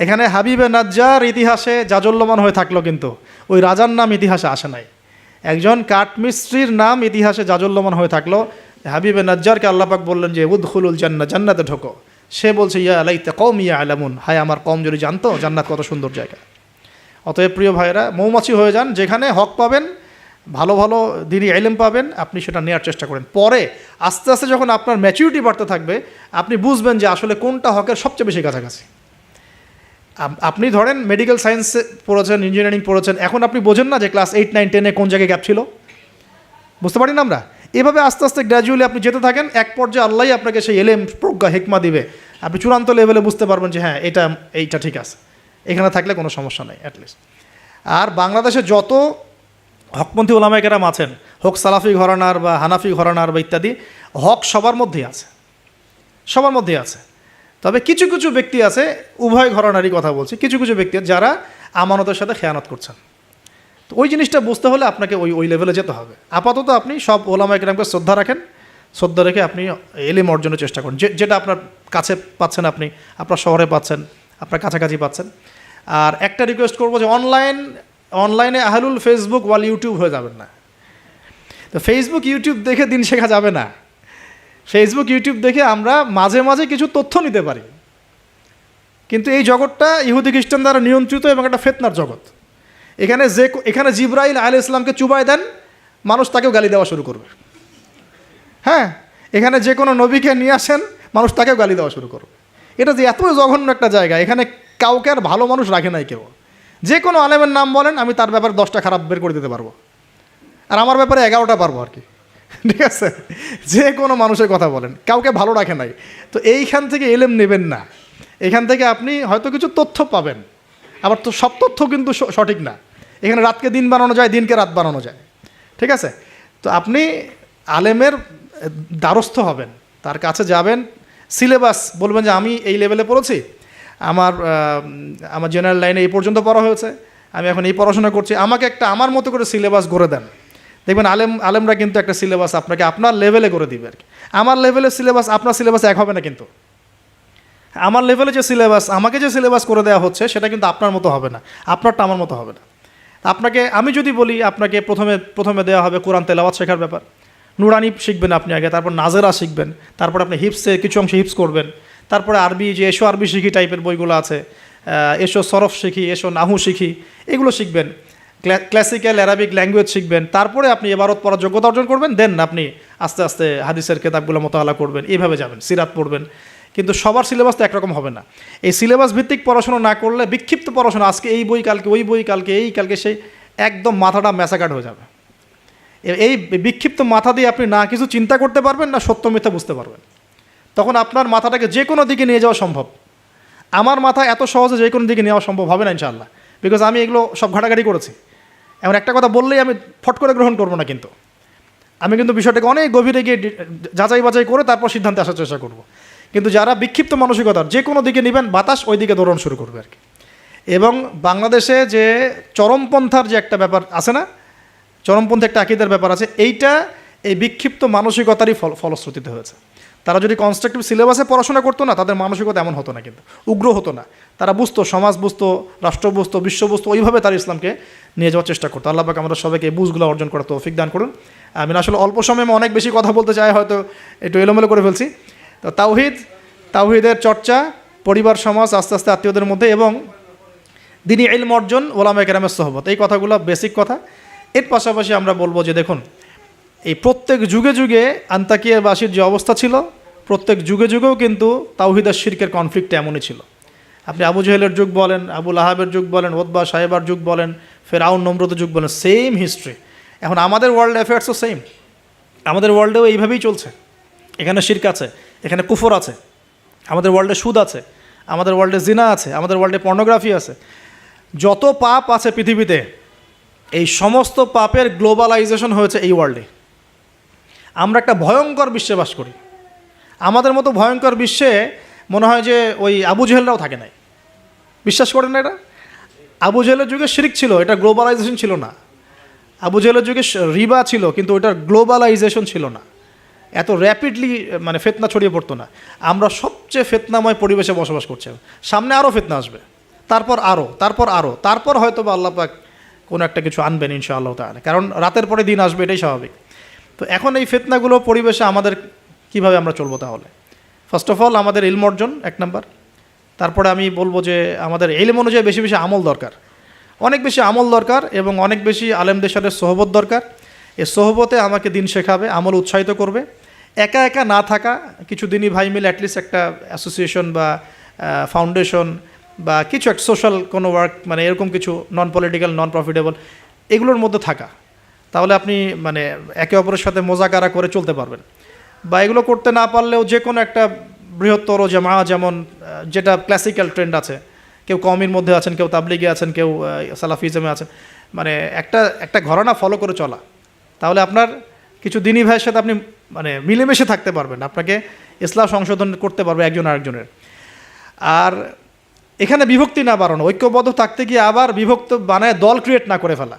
S1: এখানে হাবিবে নাজ্জার ইতিহাসে জাজল্যমান হয়ে থাকলো, কিন্তু ওই রাজার নাম ইতিহাসে আসে নাই। একজন কাঠমিস্ত্রির নাম ইতিহাসে জাজল্যমান হয়ে থাকলো। হাবিবে নাজ্জারকে আল্লাহ পাক বললেন যে উদখুলুল জান্নাহ, জান্নাতে ঢোকো। সে বলছে ইয়া লাইতা কওমি ইয়ালামুন, হায় আমার কওম যদি জানতো জান্নাত কত সুন্দর জায়গা। অতএব প্রিয় ভাইয়েরা, মৌমাছি হয়ে যান, যেখানে হক পাবেন, ভালো ভালো দিনই ইলম পাবেন, আপনি সেটা নেওয়ার চেষ্টা করেন। পরে আস্তে আস্তে যখন আপনার ম্যাচুরিটি বাড়তে থাকবে, আপনি বুঝবেন যে আসলে কোনটা হকের সবচেয়ে বেশি কাছাকাছি। আপনি ধরেন মেডিকেল সায়েন্স পড়েছেন, ইঞ্জিনিয়ারিং পড়েছেন, এখন আপনি বোঝেন না যে ক্লাস 8, 9, 10-এ কোন জায়গায় গ্যাপ ছিল? বুঝতে পারি না আমরা? এভাবে আস্তে আস্তে গ্র্যাজুয়ালি আপনি যেতে থাকেন, এক পর্যায়ে আল্লাহই আপনাকে সেই এলেম, প্রজ্ঞা, হিকমা দিবে, আপনি চূড়ান্ত লেভেলে বুঝতে পারবেন যে হ্যাঁ এইটা ঠিক আছে, এখানে থাকলে কোনো সমস্যা নেই অ্যাটলিস্ট। আর বাংলাদেশে যত হকপন্থী ওলামায়ে কেরাম আছেন, হোক সালাফি ঘরানার বা হানাফি ঘরানার বা ইত্যাদি, হক সবার মধ্যেই আছে। তবে কিছু কিছু ব্যক্তি আছে, উভয় ঘরানারই কথা বলছি, কিছু কিছু ব্যক্তি যারা আমানতের সাথে খেয়ানত করছেন। তো ওই জিনিসটা বুঝতে হলে আপনাকে ওই লেভেলে যেতে হবে। আপাতত আপনি সব ওলামায়ে কেরামকে শ্রদ্ধা রাখেন, শ্রদ্ধা রেখে আপনি ইলম অর্জনের চেষ্টা করেন, যেটা আপনার কাছে পাচ্ছেন, আপনি আপনার শহরে পাচ্ছেন, আপনার কাছাকাছি পাচ্ছেন। আর একটা রিকোয়েস্ট করবো যে অনলাইনে আহলুল ফেসবুক ওয়াল ইউটিউব হয়ে যাবেন না। তো ফেসবুক ইউটিউব দেখে দিন শেখা যাবে না। ফেসবুক ইউটিউব দেখে আমরা মাঝে মাঝে কিছু তথ্য নিতে পারি, কিন্তু এই জগৎটা ইহুদি খ্রিস্টান দ্বারা নিয়ন্ত্রিত এবং একটা ফিতনার জগৎ। এখানে জিবরাইল আলাইহিস সালামকে চুবায় দেন, মানুষ তাকেও গালি দেওয়া শুরু করবে। হ্যাঁ, এখানে যে কোনো নবীকে নিয়ে আসেন, মানুষ তাকেও গালি দেওয়া শুরু করবে। এটা যে এত জঘন্য একটা জায়গা, এখানে কাউকে আর ভালো মানুষ রাখে নাই কেউ। যে কোনো আলেমের নাম বলেন, আমি তার ব্যাপারে 10টা খারাপ বের করে দিতে পারবো, আর আমার ব্যাপারে 11টা পারবো আর কি। ঠিক আছে, যে কোনো মানুষের কথা বলেন, কাউকে ভালো রাখে নাই। তো এইখান থেকে এলেম নেবেন না, এখান থেকে আপনি হয়তো কিছু তথ্য পাবেন, আবার তো সব তথ্য কিন্তু সঠিক না। এখানে রাতকে দিন বানানো যায়, দিনকে রাত বানানো যায়, ঠিক আছে। তো আপনি আলেমের দ্বারস্থ হবেন, তার কাছে যাবেন, সিলেবাস বলবেন যে আমি এই লেভেলে পড়েছি, আমার আমার জেনারেল লাইনে এই পর্যন্ত পড়া হয়েছে, আমি এখন এই পড়াশোনা করছি, আমাকে একটা আমার মতো করে সিলেবাস গড়ে দেন। দেখবেন আলেমরা কিন্তু একটা সিলেবাস আপনাকে আপনার লেভেলে করে দিবে আর কি। আমার লেভেলের সিলেবাস আপনার সিলেবাস এক হবে না, কিন্তু আমার লেভেলে যে সিলেবাস, আমাকে যে সিলেবাস করে দেওয়া হচ্ছে সেটা কিন্তু আপনার মতো হবে না, আপনারটা আমার মতো হবে না। আপনাকে আমি যদি বলি, আপনাকে প্রথমে দেওয়া হবে কোরআন তেলাওয়াত শেখার ব্যাপার, নুরানি শিখবেন আপনি আগে, তারপর নাজেরা শিখবেন, তারপর আপনি হিপসে কিছু অংশ হিপস করবেন, তারপরে আরবি, যে এসো আরবি শিখি টাইপের বইগুলো আছে, এসো সরফ শিখি, এসো নাহু শিখি, এগুলো শিখবেন, ক্লাসিক্যাল অ্যারাবিক ল্যাঙ্গুয়েজ শিখবেন, তারপরে আপনি এবারত পড়ার যোগ্যতা অর্জন করবেন, দেন আপনি আস্তে আস্তে হাদিসের কিতাবগুলো মোতালা করবেন, এইভাবে যাবেন, সিরাত পড়বেন। কিন্তু সবার সিলেবাস তো একরকম হবে না। এই সিলেবাস ভিত্তিক পড়াশোনা না করলে বিক্ষিপ্ত পড়াশোনা, আজকে এই বই, কালকে ওই বই, কালকে এই, কালকে সেই, একদম মাথাটা ম্যাসাকাট হয়ে যাবে। এই বিক্ষিপ্ত মাথা দিয়ে আপনি না কিছু চিন্তা করতে পারবেন, না সত্য মিথ্যা বুঝতে পারবেন। তখন আপনার মাথাটাকে যে কোনো দিকে নিয়ে যাওয়া সম্ভব। আমার মাথা এত সহজে যে কোনো দিকে নেওয়া সম্ভব হবে না ইনশাআল্লাহ, বিকজ আমি এগুলো সব ঘাটাঘাটি করেছি। এমন একটা কথা বললেই আমি ফট করে গ্রহণ করবো না, কিন্তু আমি কিন্তু বিষয়টাকে অনেক গভীরে গিয়ে যাচাই বাছাই করে তারপর সিদ্ধান্তে আসার চেষ্টা করব। কিন্তু যারা বিক্ষিপ্ত মানসিকতার, যে কোনো দিকে নেবেন, বাতাস ওই দিকে দৌড়ানো শুরু করবে আর কি। এবং বাংলাদেশে যে চরমপন্থার যে একটা ব্যাপার আছে না, চরমপন্থী একটা আকীদার ব্যাপার আছে, এইটা এই বিক্ষিপ্ত মানসিকতারই ফলশ্রুতিতে হয়েছে। তারা যদি কনস্ট্রাকটিভ সিলেবাসে পড়াশোনা করতো না, তাদের মানসিকতা এমন হতো না, কিন্তু উগ্র হতো না। তারা বুঝতো, সমাজ বুঝতো, রাষ্ট্র বুঝতো, বিশ্ব বুঝতো, ওইভাবে তারা ইসলামকে নিয়ে যাওয়ার চেষ্টা করতো। আল্লাহ পাক আমাদের সবাইকে এই বুঝগুলো অর্জন করার তৌফিক দান করুন। আমি আসলে অল্প সময়ে অনেক বেশি কথা বলতে চাই, হয়তো একটু এলোমেলো করে ফেলছি। তো তাওহীদের চর্চা, পরিবার সমাজ, আস্তে আস্তে আত্মীয়দের মধ্যে, এবং দ্বীনি ইলম অর্জন, ওলামায়ে কেরামের সোহবত, এই কথাগুলো বেসিক কথা। এর পাশাপাশি আমরা বলবো যে দেখুন, এই প্রত্যেক যুগে যুগে আন্তাকিয়াবাসীর যে অবস্থা ছিল, প্রত্যেক যুগে যুগেও কিন্তু তাওহীদ আর শিরকের কনফ্লিক্ট এমনই ছিল। আপনি আবু জেহেলের যুগ বলেন, আবু লাহাবের যুগ বলেন, ওতবা সাহেবার যুগ বলেন, ফেরাউন নমরুদের যুগ বলেন, সেম হিস্ট্রি। এখন আমাদের ওয়ার্ল্ড অ্যাফেয়ার্সও সেম, আমাদের ওয়ার্ল্ডেও এইভাবেই চলছে। এখানে শিরক আছে, এখানে কুফর আছে, আমাদের ওয়ার্ল্ডে সুদ আছে, আমাদের ওয়ার্ল্ডে জিনা আছে, আমাদের ওয়ার্ল্ডে পর্নোগ্রাফি আছে। যত পাপ আছে পৃথিবীতে, এই সমস্ত পাপের গ্লোবালাইজেশন হয়েছে এই ওয়ার্ল্ডে। আমরা একটা ভয়ঙ্কর বিশ্বে বাস করি। আমাদের মতো ভয়ঙ্কর বিশ্বে মনে হয় যে ওই আবু জেহেলরাও থাকে নাই। বিশ্বাস করেন না এটা? আবু জেহেলের যুগে শিরক ছিল, এটা গ্লোবালাইজেশন ছিল না। আবু জেহেলের যুগে রিবা ছিল, কিন্তু ওটার গ্লোবালাইজেশন ছিল না। এত র্যাপিডলি মানে ফেতনা ছড়িয়ে পড়তো না। আমরা সবচেয়ে ফেতনাময় পরিবেশে বসবাস করছি। সামনে আরও ফেতনা আসবে, তারপর আরও, তারপর হয়তো বা আল্লাহ পাক কোনো একটা কিছু আনবেন ইনশাআল্লাহ তাআলা, কারণ রাতের পরে দিন আসবে, এটাই স্বাভাবিক। তো এখন এই ফিতনাগুলো পরিবেশে আমাদের কিভাবে আমরা চলবো? তাহলে ফার্স্ট অফ অল আমাদের ইলম অর্জন এক নাম্বার। তারপরে আমি বলবো যে আমাদের ইলম অনুযায়ী বেশি বেশি আমল দরকার, অনেক বেশি আমল দরকার, এবং অনেক বেশি আলেমদের সাথে সোহবত দরকার। এই সোহবতে আমাকে দিন শেখাবে, আমল উৎসাহিত করবে। একা একা না থাকা, কিছু দিনই ভাই মিলে অ্যাটলিস্ট একটা অ্যাসোসিয়েশন বা ফাউন্ডেশন বা কিছু একটা সোশ্যাল কোনো ওয়ার্ক, মানে এরকম কিছু নন পলিটিক্যাল, নন প্রফিটেবল, এগুলোর মধ্যে থাকা, তাহলে আপনি মানে একে অপরের সাথে মোজাকারা করে চলতে পারবেন। বা এগুলো করতে না পারলেও যে কোনো একটা বৃহত্তর জামা, যেমন যেটা ক্লাসিক্যাল ট্রেন্ড আছে, কেউ কওমির মধ্যে আছেন, কেউ তাবলিগে আছেন, কেউ সালাফিজমে আছেন, মানে একটা ঘরানা ফলো করে চলা, তাহলে আপনার কিছু দিনী ভাইয়ের সাথে আপনি মানে মিলেমিশে থাকতে পারবেন, আপনাকে ইসলাম সংশোধন করতে পারবে একজন আরেকজনের। আর এখানে বিভক্তি না বাড়ানো, ঐক্যবদ্ধ থাকতে গিয়ে আবার বিভক্ত বানায় দল ক্রিয়েট না করে ফেলা।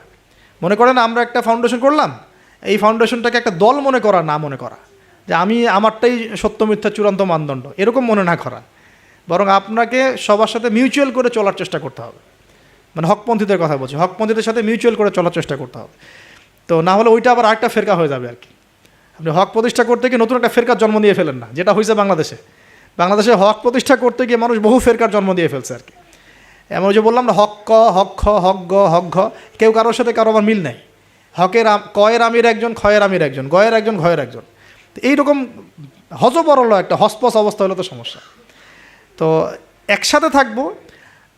S1: মনে করেন আমরা একটা ফাউন্ডেশন করলাম, এই ফাউন্ডেশনটাকে একটা দল মনে করা, না মনে করা যে আমি আমারটাই সত্য মিথ্যা চূড়ান্ত মানদণ্ড, এরকম মনে না করা, বরং আপনাকে সবার সাথে মিউচুয়াল করে চলার চেষ্টা করতে হবে। মানে হকপন্থীদের কথা বলছি, হকপন্থীদের সাথে মিউচুয়াল করে চলার চেষ্টা করতে হবে। তো না হলে ওইটা আবার আরেকটা ফেরকা হয়ে যাবে আর কি। আপনি হক প্রতিষ্ঠা করতে গিয়ে নতুন একটা ফেরকার জন্ম দিয়ে ফেলেন না, যেটা হয়েছে বাংলাদেশে হক প্রতিষ্ঠা করতে গিয়ে মানুষ বহু ফেরকার জন্ম দিয়ে ফেলছে আর কি। এমন যে বললাম না, হক ক, হক খ, হক গ, হক ঘ, কেউ কারোর সাথে কারো আবার মিল নাই। কয়ের আমির একজন, খয়ের আমির একজন, গয়ের একজন, ঘয়ের একজন। তো এইরকম হজবরল একটা হসপস অবস্থা হলো তো সমস্যা। তো একসাথে থাকবো।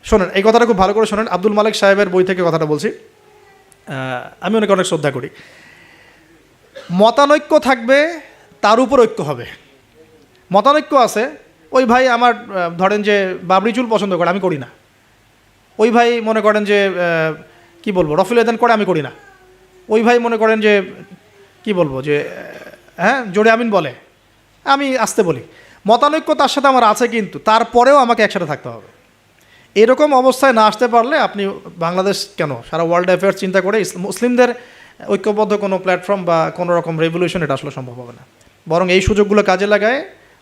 S1: শোনেন, এই কথাটা খুব ভালো করে শোনেন, আব্দুল মালিক সাহেবের বই থেকে কথাটা বলছি, আমি অনেক শ্রদ্ধা করি। মতানৈক্য থাকবে, তার উপর ঐক্য হবে। মতানৈক্য আছে, ওই ভাই আমার ধরেন যে বাবরি চুল পছন্দ করে, আমি করি না। ওই ভাই মনে করেন যে কি বলবো, রফিল আদান করে, আমি করি না। ওই ভাই মনে করেন যে কি বলবো, যে হ্যাঁ জোরে আমিন বলে, আমি আসতে বলি। মতানৈক্য তার সাথে আমার আছে, কিন্তু তারপরেও আমাকে একসাথে থাকতে হবে। এরকম অবস্থায় না আসতে পারলে আপনি বাংলাদেশ কেন, সারা ওয়ার্ল্ড অ্যাফেয়ার্স চিন্তা করে মুসলিমদের ঐক্যবদ্ধ কোনো প্ল্যাটফর্ম বা কোনো রকম রেভলিউশন এটা আসলে সম্ভব হবে না। বরং এই সুযোগগুলো কাজে লাগায়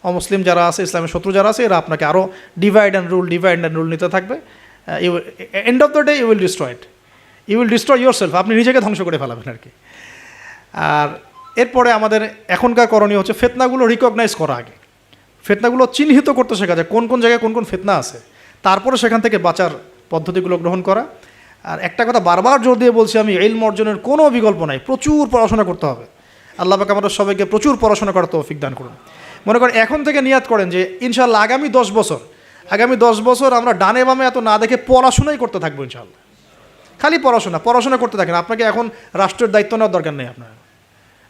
S1: অমুসলিম যারা আছে, ইসলামের শত্রু যারা আছে, এরা আপনাকে আরও ডিভাইড অ্যান্ড রুল নিতে থাকবে। End of the day you will destroy yourself, আপনি নিজেকে ধ্বংস করে ফেলাবেন আর কি। আর এরপরে আমাদের এখনকার করণীয় হচ্ছে ফিতনাগুলো রিকগনাইজ করা, আগে ফিতনাগুলো চিহ্নিত করতে শেখা যায়, কোন কোন জায়গায় কোন কোন ফিতনা আছে, তারপরে সেখান থেকে বাঁচার পদ্ধতিগুলো গ্রহণ করা। আর একটা কথা বারবার জোর দিয়ে বলছি আমি, ইলম অর্জনের কোনো বিকল্প নাই, প্রচুর পড়াশোনা করতে হবে। আল্লাহ পাক আমাদের সবাইকে প্রচুর পড়াশোনা করার তৌফিক দান করুন। মনে করেন এখন থেকে নিয়াত করেন যে ইনশাআল্লাহ আগামী 10 বছর আমরা ডানে বামে এত না দেখে পড়াশোনাই করতে থাকবো ইনশাআল্লাহ। খালি পড়াশোনা করতে থাকেন। আপনাকে এখন রাষ্ট্রের দায়িত্ব নেওয়ার দরকার নেই আপনার,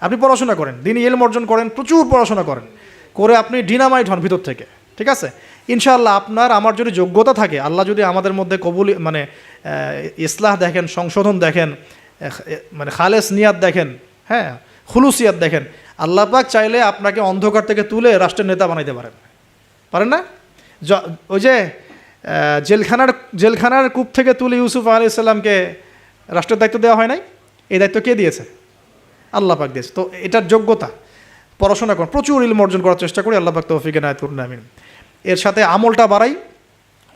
S1: আপনি পড়াশোনা করেন, দিনই ইলম অর্জন করেন, প্রচুর পড়াশোনা করেন, করে আপনি ডিনামাইট হন ভিতর থেকে, ঠিক আছে? ইনশাআল্লাহ আপনার আমার যদি যোগ্যতা থাকে, আল্লাহ যদি আমাদের মধ্যে কবুল মানে ইসলাহ দেখেন, সংশোধন দেখেন, মানে খালেস নিয়াত দেখেন, হ্যাঁ খুলুসিয়াত দেখেন, আল্লাহ পাক চাইলে আপনাকে অন্ধকার থেকে তুলে রাষ্ট্রের নেতা বানাইতে পারেন না? ওই যে জেলখানার কূপ থেকে তুলে ইউসুফ আলাইহিস সালামকে রাষ্ট্রের দায়িত্ব দেওয়া হয় নাই? এই দায়িত্ব কে দিয়েছে? আল্লাহ পাক দিয়েছে। তো এটার যোগ্যতা, পড়াশোনা করুন, প্রচুর ইলম অর্জন করার চেষ্টা করি। আল্লাহ পাক তৌফিক এনায়েত করুন, আমিন। এর সাথে আমলটা বাড়াই,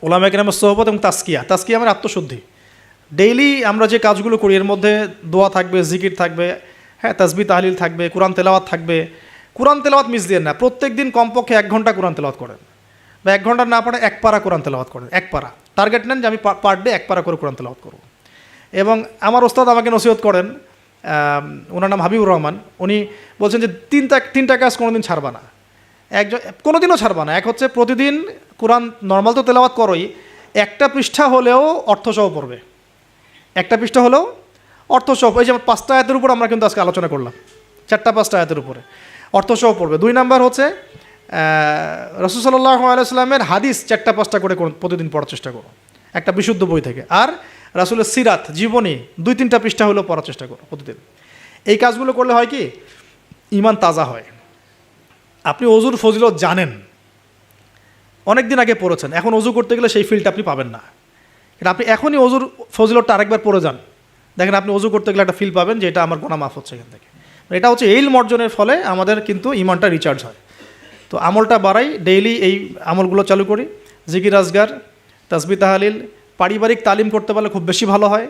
S1: ওলামায়ে কেরামের সোহবত এবং তাসকিয়া মানে আত্মশুদ্ধি। ডেইলি আমরা যে কাজগুলো করি এর মধ্যে দোয়া থাকবে, জিকির থাকবে, হ্যাঁ তাসবিহ তাহলিল থাকবে, কোরআন তেলাওয়াত থাকবে। কোরআন তেলাওয়াত মিস দিয়ে না, প্রত্যেক দিন কমপক্ষে 1 ঘন্টা কোরআন তেলাওয়াত করেন, বা 1 ঘন্টা না পারে 1 পারা কোরআন তেলাওয়াত করেন। 1 পারা টার্গেট নেন যে আমি পার ডে 1 পারা করে কোরআন তেলাওয়াত করব। এবং আমার ওস্তাদ আমাকে নসিহত করেন, ওনার নাম হাবিবুর রহমান, উনি বলছেন যে তিনটা কাজ কোনোদিন ছাড়বা না, কোনোদিনও ছাড়বা না। এক হচ্ছে প্রতিদিন কোরআন নর্মাল তো তেলাওয়াত করোই, একটা পৃষ্ঠা হলেও অর্থসহ পড়বে, একটা পৃষ্ঠা হলেও অর্থসহ। এই যে 5টা আয়াতের উপর আমরা কিন্তু আজকে আলোচনা করলাম, 4-5টা আয়াতের উপরে অর্থসহ পড়বে। 2 নাম্বার হচ্ছে রাসূল সাল্লাল্লাহু আলাইহি ওয়াসাল্লামের হাদিস 4-5টা করে প্রতিদিন পড়ার চেষ্টা করো, একটা বিশুদ্ধ বই থেকে। আর রাসূলের সিরাত জীবনী 2-3টা পৃষ্ঠা হলেও পড়ার চেষ্টা করো প্রতিদিন। এই কাজগুলো করলে হয় কি, ঈমান তাজা হয়। আপনি অজুর ফজিলত জানেন, অনেক দিন আগে পড়েছেন, এখন অজু করতে গেলে সেই ফিলটা আপনি পাবেন না। এটা আপনি এখনই অজুর ফজিলতটা আরেকবার পড়ে যান, দেখেন আপনি অজু করতে গেলে একটা ফিল পাবেন যে এটা আমার গুনাহ মাফ হচ্ছে এখান থেকে। এটা হচ্ছে ইলম অর্জনের ফলে আমাদের কিন্তু ঈমানটা রিচার্জ হয়। তো আমলটা বাড়াই, ডেইলি এই আমলগুলো চালু করি, জিকির আজগার, তাসবিহ তাহলিল। পারিবারিক তালিম করতে পারলে খুব বেশি ভালো হয়।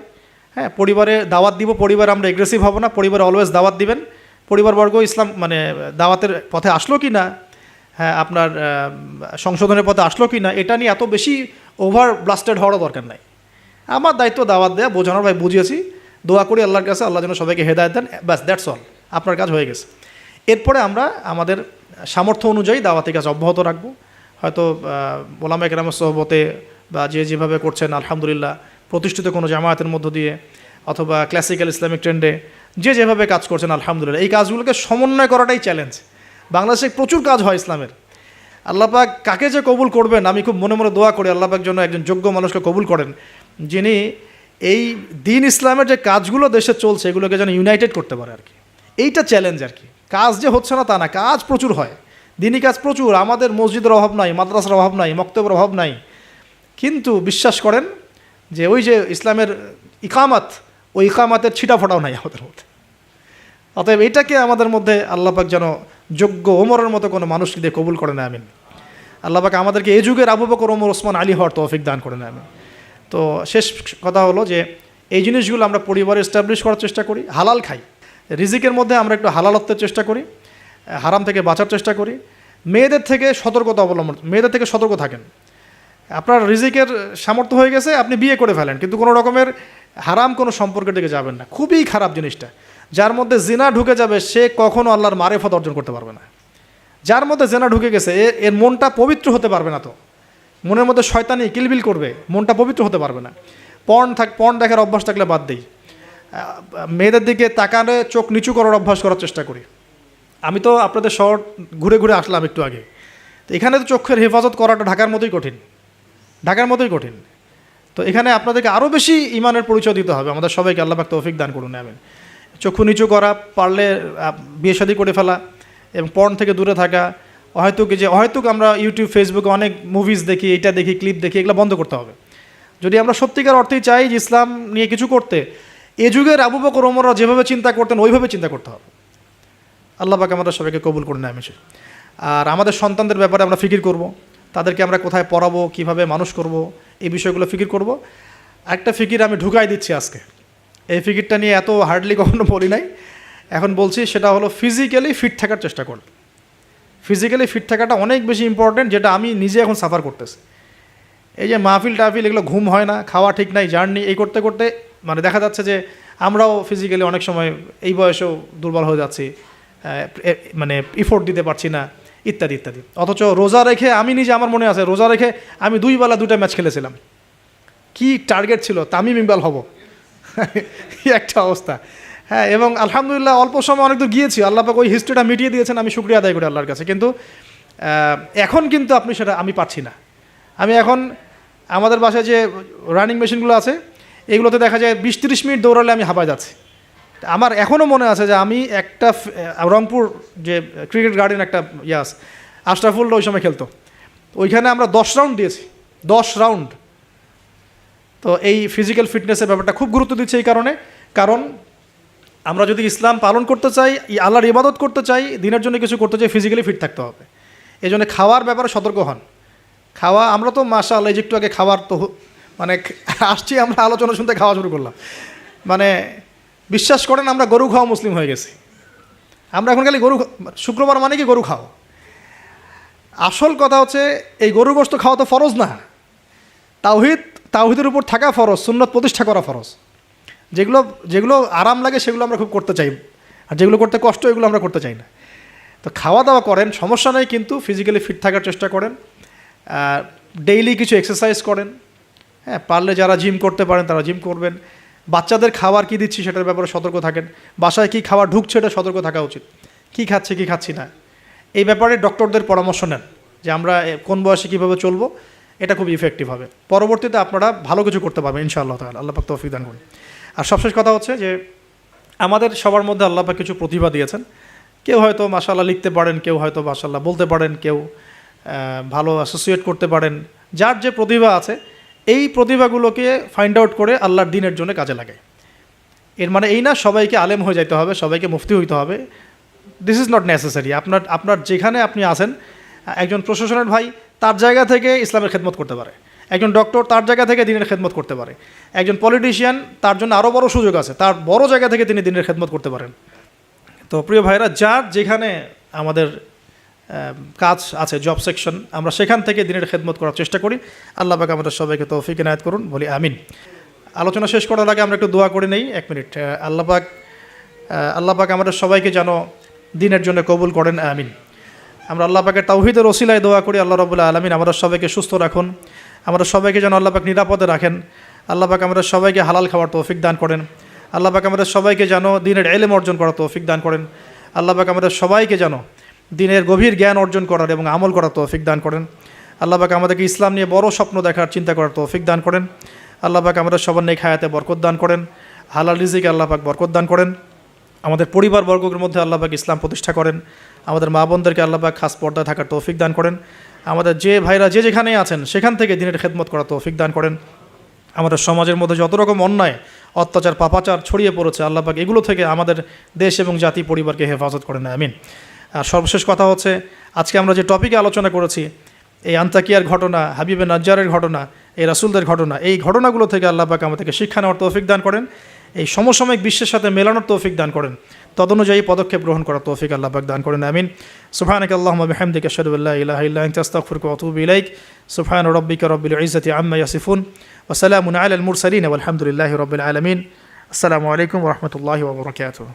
S1: হ্যাঁ, পরিবারে দাওয়াত দিব, পরিবারে আমরা এগ্রেসিভ হব না, পরিবারে অলওয়েজ দাওয়াত দিবেন। পরিবারবর্গ ইসলাম মানে দাওয়াতের পথে আসলো কি না, হ্যাঁ আপনার সংশোধনের পথে আসলো কি না, এটা নিয়ে এত বেশি ওভার ব্লাস্টেড হওয়ারও দরকার নাই। আমার দায়িত্ব দাওয়াত দেয়া, বোঝানোর, ভাই বুঝিয়েছি, দোয়া করি আল্লাহর কাছে, আল্লাহ যেন সবাইকে হেদায়েত দেন, ব্যাস দ্যাটস অল, আপনার কাজ হয়ে গেছে। এরপরে আমরা আমাদের সামর্থ্য অনুযায়ী দাওয়াতের কাজ অব্যাহত রাখবো। হয়তো ওলামায়ে কেরামের সোহবতে বা যে যেভাবে করছেন আলহামদুলিল্লাহ, প্রতিষ্ঠিত কোনো জামায়াতের মধ্য দিয়ে অথবা ক্লাসিক্যাল ইসলামিক ট্রেন্ডে যে যেভাবে কাজ করছেন আলহামদুলিল্লাহ, এই কাজগুলোকে সমন্বয় করাটাই চ্যালেঞ্জ। বাংলাদেশে প্রচুর কাজ হয় ইসলামের। আল্লাহ পাক কাকে যে কবুল করবেন, আমি খুব মনে মনে দোয়া করি আল্লাহ পাক যেন একজন যোগ্য মানুষকে কবুল করেন, যিনি এই দিন ইসলামের যে কাজগুলো দেশে চলছে এগুলোকে যেন ইউনাইটেড করতে পারে আর কি। এইটা চ্যালেঞ্জ আর কি। কাজ যে হচ্ছে না তা না, কাজ প্রচুর হয়, দিনই কাজ প্রচুর। আমাদের মসজিদের অভাব নাই, মাদ্রাসার অভাব নাই, মক্তবের অভাব নাই, কিন্তু বিশ্বাস করেন যে ওই যে ইসলামের ইকামাত, ওই ইকামাতের ছিটা ফোটাও নাই আমাদের মধ্যে। অতএব এটাকে আমাদের মধ্যে আল্লাহ পাক যেন যোগ্য ওমরের মতো কোনো মানুষকে দিয়ে কবুল করে না, আমিন। আল্লাহ পাক আমাদেরকে এই যুগের আবু বকর, ওমর, ওসমান, আলী হওয়ার তৌফিক দান করে না, আমিন। তো শেষ কথা হলো যে এই জিনিসগুলো আমরা পরিবারে এস্টাবলিশ করার চেষ্টা করি, হালাল খাই, রিজিকের মধ্যে আমরা একটু হালালত্বের চেষ্টা করি, হারাম থেকে বাঁচার চেষ্টা করি। মেয়েদের থেকে সতর্ক থাকেন। আপনার রিজিকের সামর্থ্য হয়ে গেছে, আপনি বিয়ে করে ফেলেন, কিন্তু কোনো রকমের হারাম কোনো সম্পর্কের দিকে যাবেন না। খুবই খারাপ জিনিসটা। যার মধ্যে জিনা ঢুকে যাবে সে কখনো আল্লাহর মারেফত অর্জন করতে পারবে না। যার মধ্যে জিনা ঢুকে গেছে এর মনটা পবিত্র হতে পারবে না। তো মনের মধ্যে শয়তানি কিলবিল করবে, মনটা পবিত্র হতে পারবে না। পর্ন দেখার অভ্যাস থাকলে বাদ দেই। মেয়েদের দিকে তাকালে চোখ নিচু করার অভ্যাস করার চেষ্টা করি। আমি তো আপনাদের শহর ঘুরে ঘুরে আসলাম একটু আগে, তো এখানে তো চোখের হেফাজত করাটা ঢাকার মতোই কঠিন, ঢাকার মতোই কঠিন। তো এখানে আপনাদেরকে আরও বেশি ইমানের পরিচয় দিতে হবে। আমাদের সবাইকে আল্লাহ পাক তৌফিক দান করুন, আমিন। চক্ষু নিচু করা, পারলে বিয়ে শাদী করে ফেলা এবং পর্ন থেকে দূরে থাকা, অহেতুক আমরা ইউটিউব ফেসবুকে অনেক মুভিজ দেখি, এটা দেখি, ক্লিপ দেখি, এগুলো বন্ধ করতে হবে। যদি আমরা সত্যিকার অর্থেই চাই যে ইসলাম নিয়ে কিছু করতে, এ যুগের আবু বকর ওমররা যেভাবে চিন্তা করতেন ওইভাবে চিন্তা করতে হবে। আল্লাহ পাক আমাদের সবাইকে কবুল করুন, আমিন। আর আমাদের সন্তানদের ব্যাপারে আমরা ফিকির করব, তাদেরকে আমরা কোথায় পড়াবো, কিভাবে মানুষ করব, এই বিষয়গুলো ফিকির করব। একটা ফিকির আমি ঢুকাই দিচ্ছি আজকে, এই ফিকিরটা নিয়ে এত হার্ডলি কখনো বলি নাই, এখন বলছি। সেটা হলো ফিজিক্যালি ফিট থাকার চেষ্টা করুন। ফিজিক্যালি ফিট থাকাটা অনেক বেশি ইম্পর্টেন্ট, যেটা আমি নিজে এখন সাফার করতেছি। এই যে মাহফিল টাহফিল, এগুলো ঘুম হয় না, খাওয়া ঠিক নাই, জার্নি এই করতে করতে মানে দেখা যাচ্ছে যে আমরাও ফিজিক্যালি অনেক সময় এই বয়সেও দুর্বল হয়ে যাচ্ছি, মানে ইফোর্ট দিতে পারছি না, ইত্যাদি ইত্যাদি। অথচ রোজা রেখে আমি নিজে, আমার মনে আছে, রোজা রেখে আমি 2 বেলা 2টা ম্যাচ খেলেছিলাম। কি টার্গেট ছিল, তামিম ইকবাল হব, কি একটা অবস্থা। হ্যাঁ, এবং আলহামদুলিল্লাহ অল্প সময় অনেক দূর গিয়েছি, আল্লাহ পাক ওই হিস্ট্রিটা মিটিয়ে দিয়েছেন, আমি শুকরিয়া আদায় করি আল্লাহর কাছে। কিন্তু এখন কিন্তু আপনি সেটা আমি পাচ্ছি না। আমি এখন আমাদের বাসায় যে রানিং মেশিনগুলো আছে, এগুলোতে দেখা যায় 20-30 মিনিট দৌড়ালে আমি হাঁপায় যাচ্ছি। আমার এখনও মনে আছে যে আমি একটা রংপুর যে ক্রিকেট গার্ডেন একটা আশরাফুল্লা ওই সময় খেলতো, ওইখানে আমরা 10 রাউন্ড দিয়েছি, 10 রাউন্ড। তো এই ফিজিক্যাল ফিটনেসের ব্যাপারটা খুব গুরুত্ব দিচ্ছে এই কারণ আমরা যদি ইসলাম পালন করতে চাই, আল্লাহর ইবাদত করতে চাই, দিনের জন্য কিছু করতে চাই, ফিজিক্যালি ফিট থাকতে হবে। এই জন্য খাওয়ার ব্যাপারে সতর্ক হন। খাওয়া, আমরা তো মাশাআল্লাহ একটু আগে খাবার তো মানে আসছি, আমরা আলোচনা শুনতে খাওয়া শুরু করলাম, মানে বিশ্বাস করেন আমরা গরু খাওয়া মুসলিম হয়ে গেছি। আমরা এখন খালি গরু, শুক্রবার মানে কি গরু খাও। আসল কথা হচ্ছে এই গরু গোশত খাওয়া তো ফরজ না, তাওহীদের উপর থাকা ফরজ, সুন্নত প্রতিষ্ঠা করা ফরজ। যেগুলো আরাম লাগে সেগুলো আমরা খুব করতে চাই, আর যেগুলো করতে কষ্ট এগুলো আমরা করতে চাই না। তো খাওয়া দাওয়া করেন, সমস্যা নেই, কিন্তু ফিজিক্যালি ফিট থাকার চেষ্টা করেন। ডেইলি কিছু এক্সারসাইজ করেন। হ্যাঁ, পারলে যারা জিম করতে পারেন তারা জিম করবেন। বাচ্চাদের খাবার কী দিচ্ছি সেটার ব্যাপারে সতর্ক থাকেন। বাসায় কী খাবার ঢুকছে এটা সতর্ক থাকা উচিত, কী খাচ্ছি কী খাচ্ছি না। এই ব্যাপারে ডক্টরদের পরামর্শ নেন যে আমরা কোন বয়সে কীভাবে চলবো, এটা খুব ইফেক্টিভ হবে। পরবর্তীতে আপনারা ভালো কিছু করতে পারবেন ইনশাআল্লাহ তাআলা, আল্লাহ পাক তৌফিক দান করুন। আর সবশেষ কথা হচ্ছে যে আমাদের সবার মধ্যে আল্লাহ পাক কিছু প্রতিভা দিয়েছেন। কেউ হয়তো মাশাআল্লাহ লিখতে পারেন, কেউ হয়তো মাশাআল্লাহ বলতে পারেন, কেউ ভালো অ্যাসোসিয়েট করতে পারেন। যার যে প্রতিভা আছে এই প্রতিভাগুলোকে ফাইন্ড আউট করে আল্লাহর দ্বীনের জন্য কাজে লাগায়। এর মানে এই না সবাইকে আলেম হয়ে যেতে হবে, সবাইকে মুফতি হইতে হবে। This is not necessary. আপনার যেখানে আপনি আছেন, একজন প্রশাসনের ভাই তার জায়গা থেকে ইসলামের খেদমত করতে পারে, একজন ডক্টর তার জায়গা থেকে দ্বীনের খেদমত করতে পারে, একজন পলিটিশিয়ান তার জন্য আরও বড় সুযোগ আছে, তার বড় জায়গা থেকে তিনি দ্বীনের খেদমত করতে পারেন। তো প্রিয় ভাইরা, যার যেখানে আমাদের কাজ আছে, জব সেকশন, আমরা সেখান থেকে দ্বীনের খেদমত করার চেষ্টা করি। আল্লাহ পাক আমাদের সবাইকে তৌফিক ইনায়াত করুন, বলি আমিন। আলোচনা শেষ করার আগে আমরা একটু দোয়া করে নেই, 1 মিনিট। আল্লাহ পাক আমাদের সবাইকে যেন দ্বীনের জন্য কবুল করেন, আমিন। আমরা আল্লাহ পাকের তাওহীদের ওসিলায় দোয়া করি, আল্লাহ রাব্বুল আলামিন আমাদের সবাইকে সুস্থ রাখুন, আমাদের সবাইকে যেন আল্লাহ পাক নিরাপদে রাখেন। আল্লাহ পাক আমাদের সবাইকে হালাল খাওয়ার তৌফিক দান করেন। আল্লাহ পাক আমাদের সবাইকে যেন দ্বীনের ইলম অর্জন করার তৌফিক দান করেন। আল্লাহ পাক আমাদের সবাইকে যেন দ্বীনের গভীর জ্ঞান অর্জন করার এবং আমল করার তৌফিক দান করেন। আল্লাহ পাক আমাদেরকে ইসলাম নিয়ে বড় স্বপ্ন দেখার, চিন্তা করার তৌফিক দান করেন। আল্লাহ পাক আমাদের সবার নেক হায়াতে বরকত দান করেন, হালাল রিজিকে আল্লাহ পাক বরকত দান করেন। আমাদের পরিবার বর্গের মধ্যে আল্লাহ পাক ইসলাম প্রতিষ্ঠা করেন। আমাদের মা বোনদেরকে আল্লাহ পাক খাস পর্দায় থাকার তৌফিক দান করেন। আমাদের যে ভাইরা যে যেখানেই আছেন সেখান থেকে দ্বীনের খেদমত করার তৌফিক দান করেন। আমাদের সমাজের মধ্যে যত রকম অন্যায়, অত্যাচার, পাপাচার ছড়িয়ে পড়েছে, আল্লাহ পাক এগুলো থেকে আমাদের দেশ এবং জাতি পরিবারকে হেফাজত করেন, আমিন। আর সর্বশেষ কথা হচ্ছে, আজকে আমরা যে টপিকে আলোচনা করেছি, এই আন্তাকিয়ার ঘটনা, হাবিবে নাজ্জারের ঘটনা, এই রাসূলদের ঘটনা, এই ঘটনাগুলো থেকে আল্লাহ পাক আমাদেরকে শিক্ষা নেওয়ার তৌফিক দান করেন, এই সমসাময়িক বিশ্বের সাথে মেলানোর তৌফিক দান করেন, তদনুযায়ী পদক্ষেপ গ্রহণ করার তৌফিক আল্লাহ পাক দান করেন, আমিন। সুবহানাকা আল্লাহুম্মা বিহামদিকা আশহাদু আল্লা ইলাহা ইল্লা আনতা আস্তাগফিরুকা ওয়া আতুবু ইলাইক। সুবহানা রাব্বিকা রাব্বিল ইজ্জাতি আম্মা ইয়াসিফুন ওয়া সালামুন আলাল মুরসালিন ওয়া আলহামদুলিল্লাহি রাব্বিল আলামিন। আসসালামু আলাইকুম ওয়া রাহমাতুল্লাহি ওয়া বারাকাতুহু।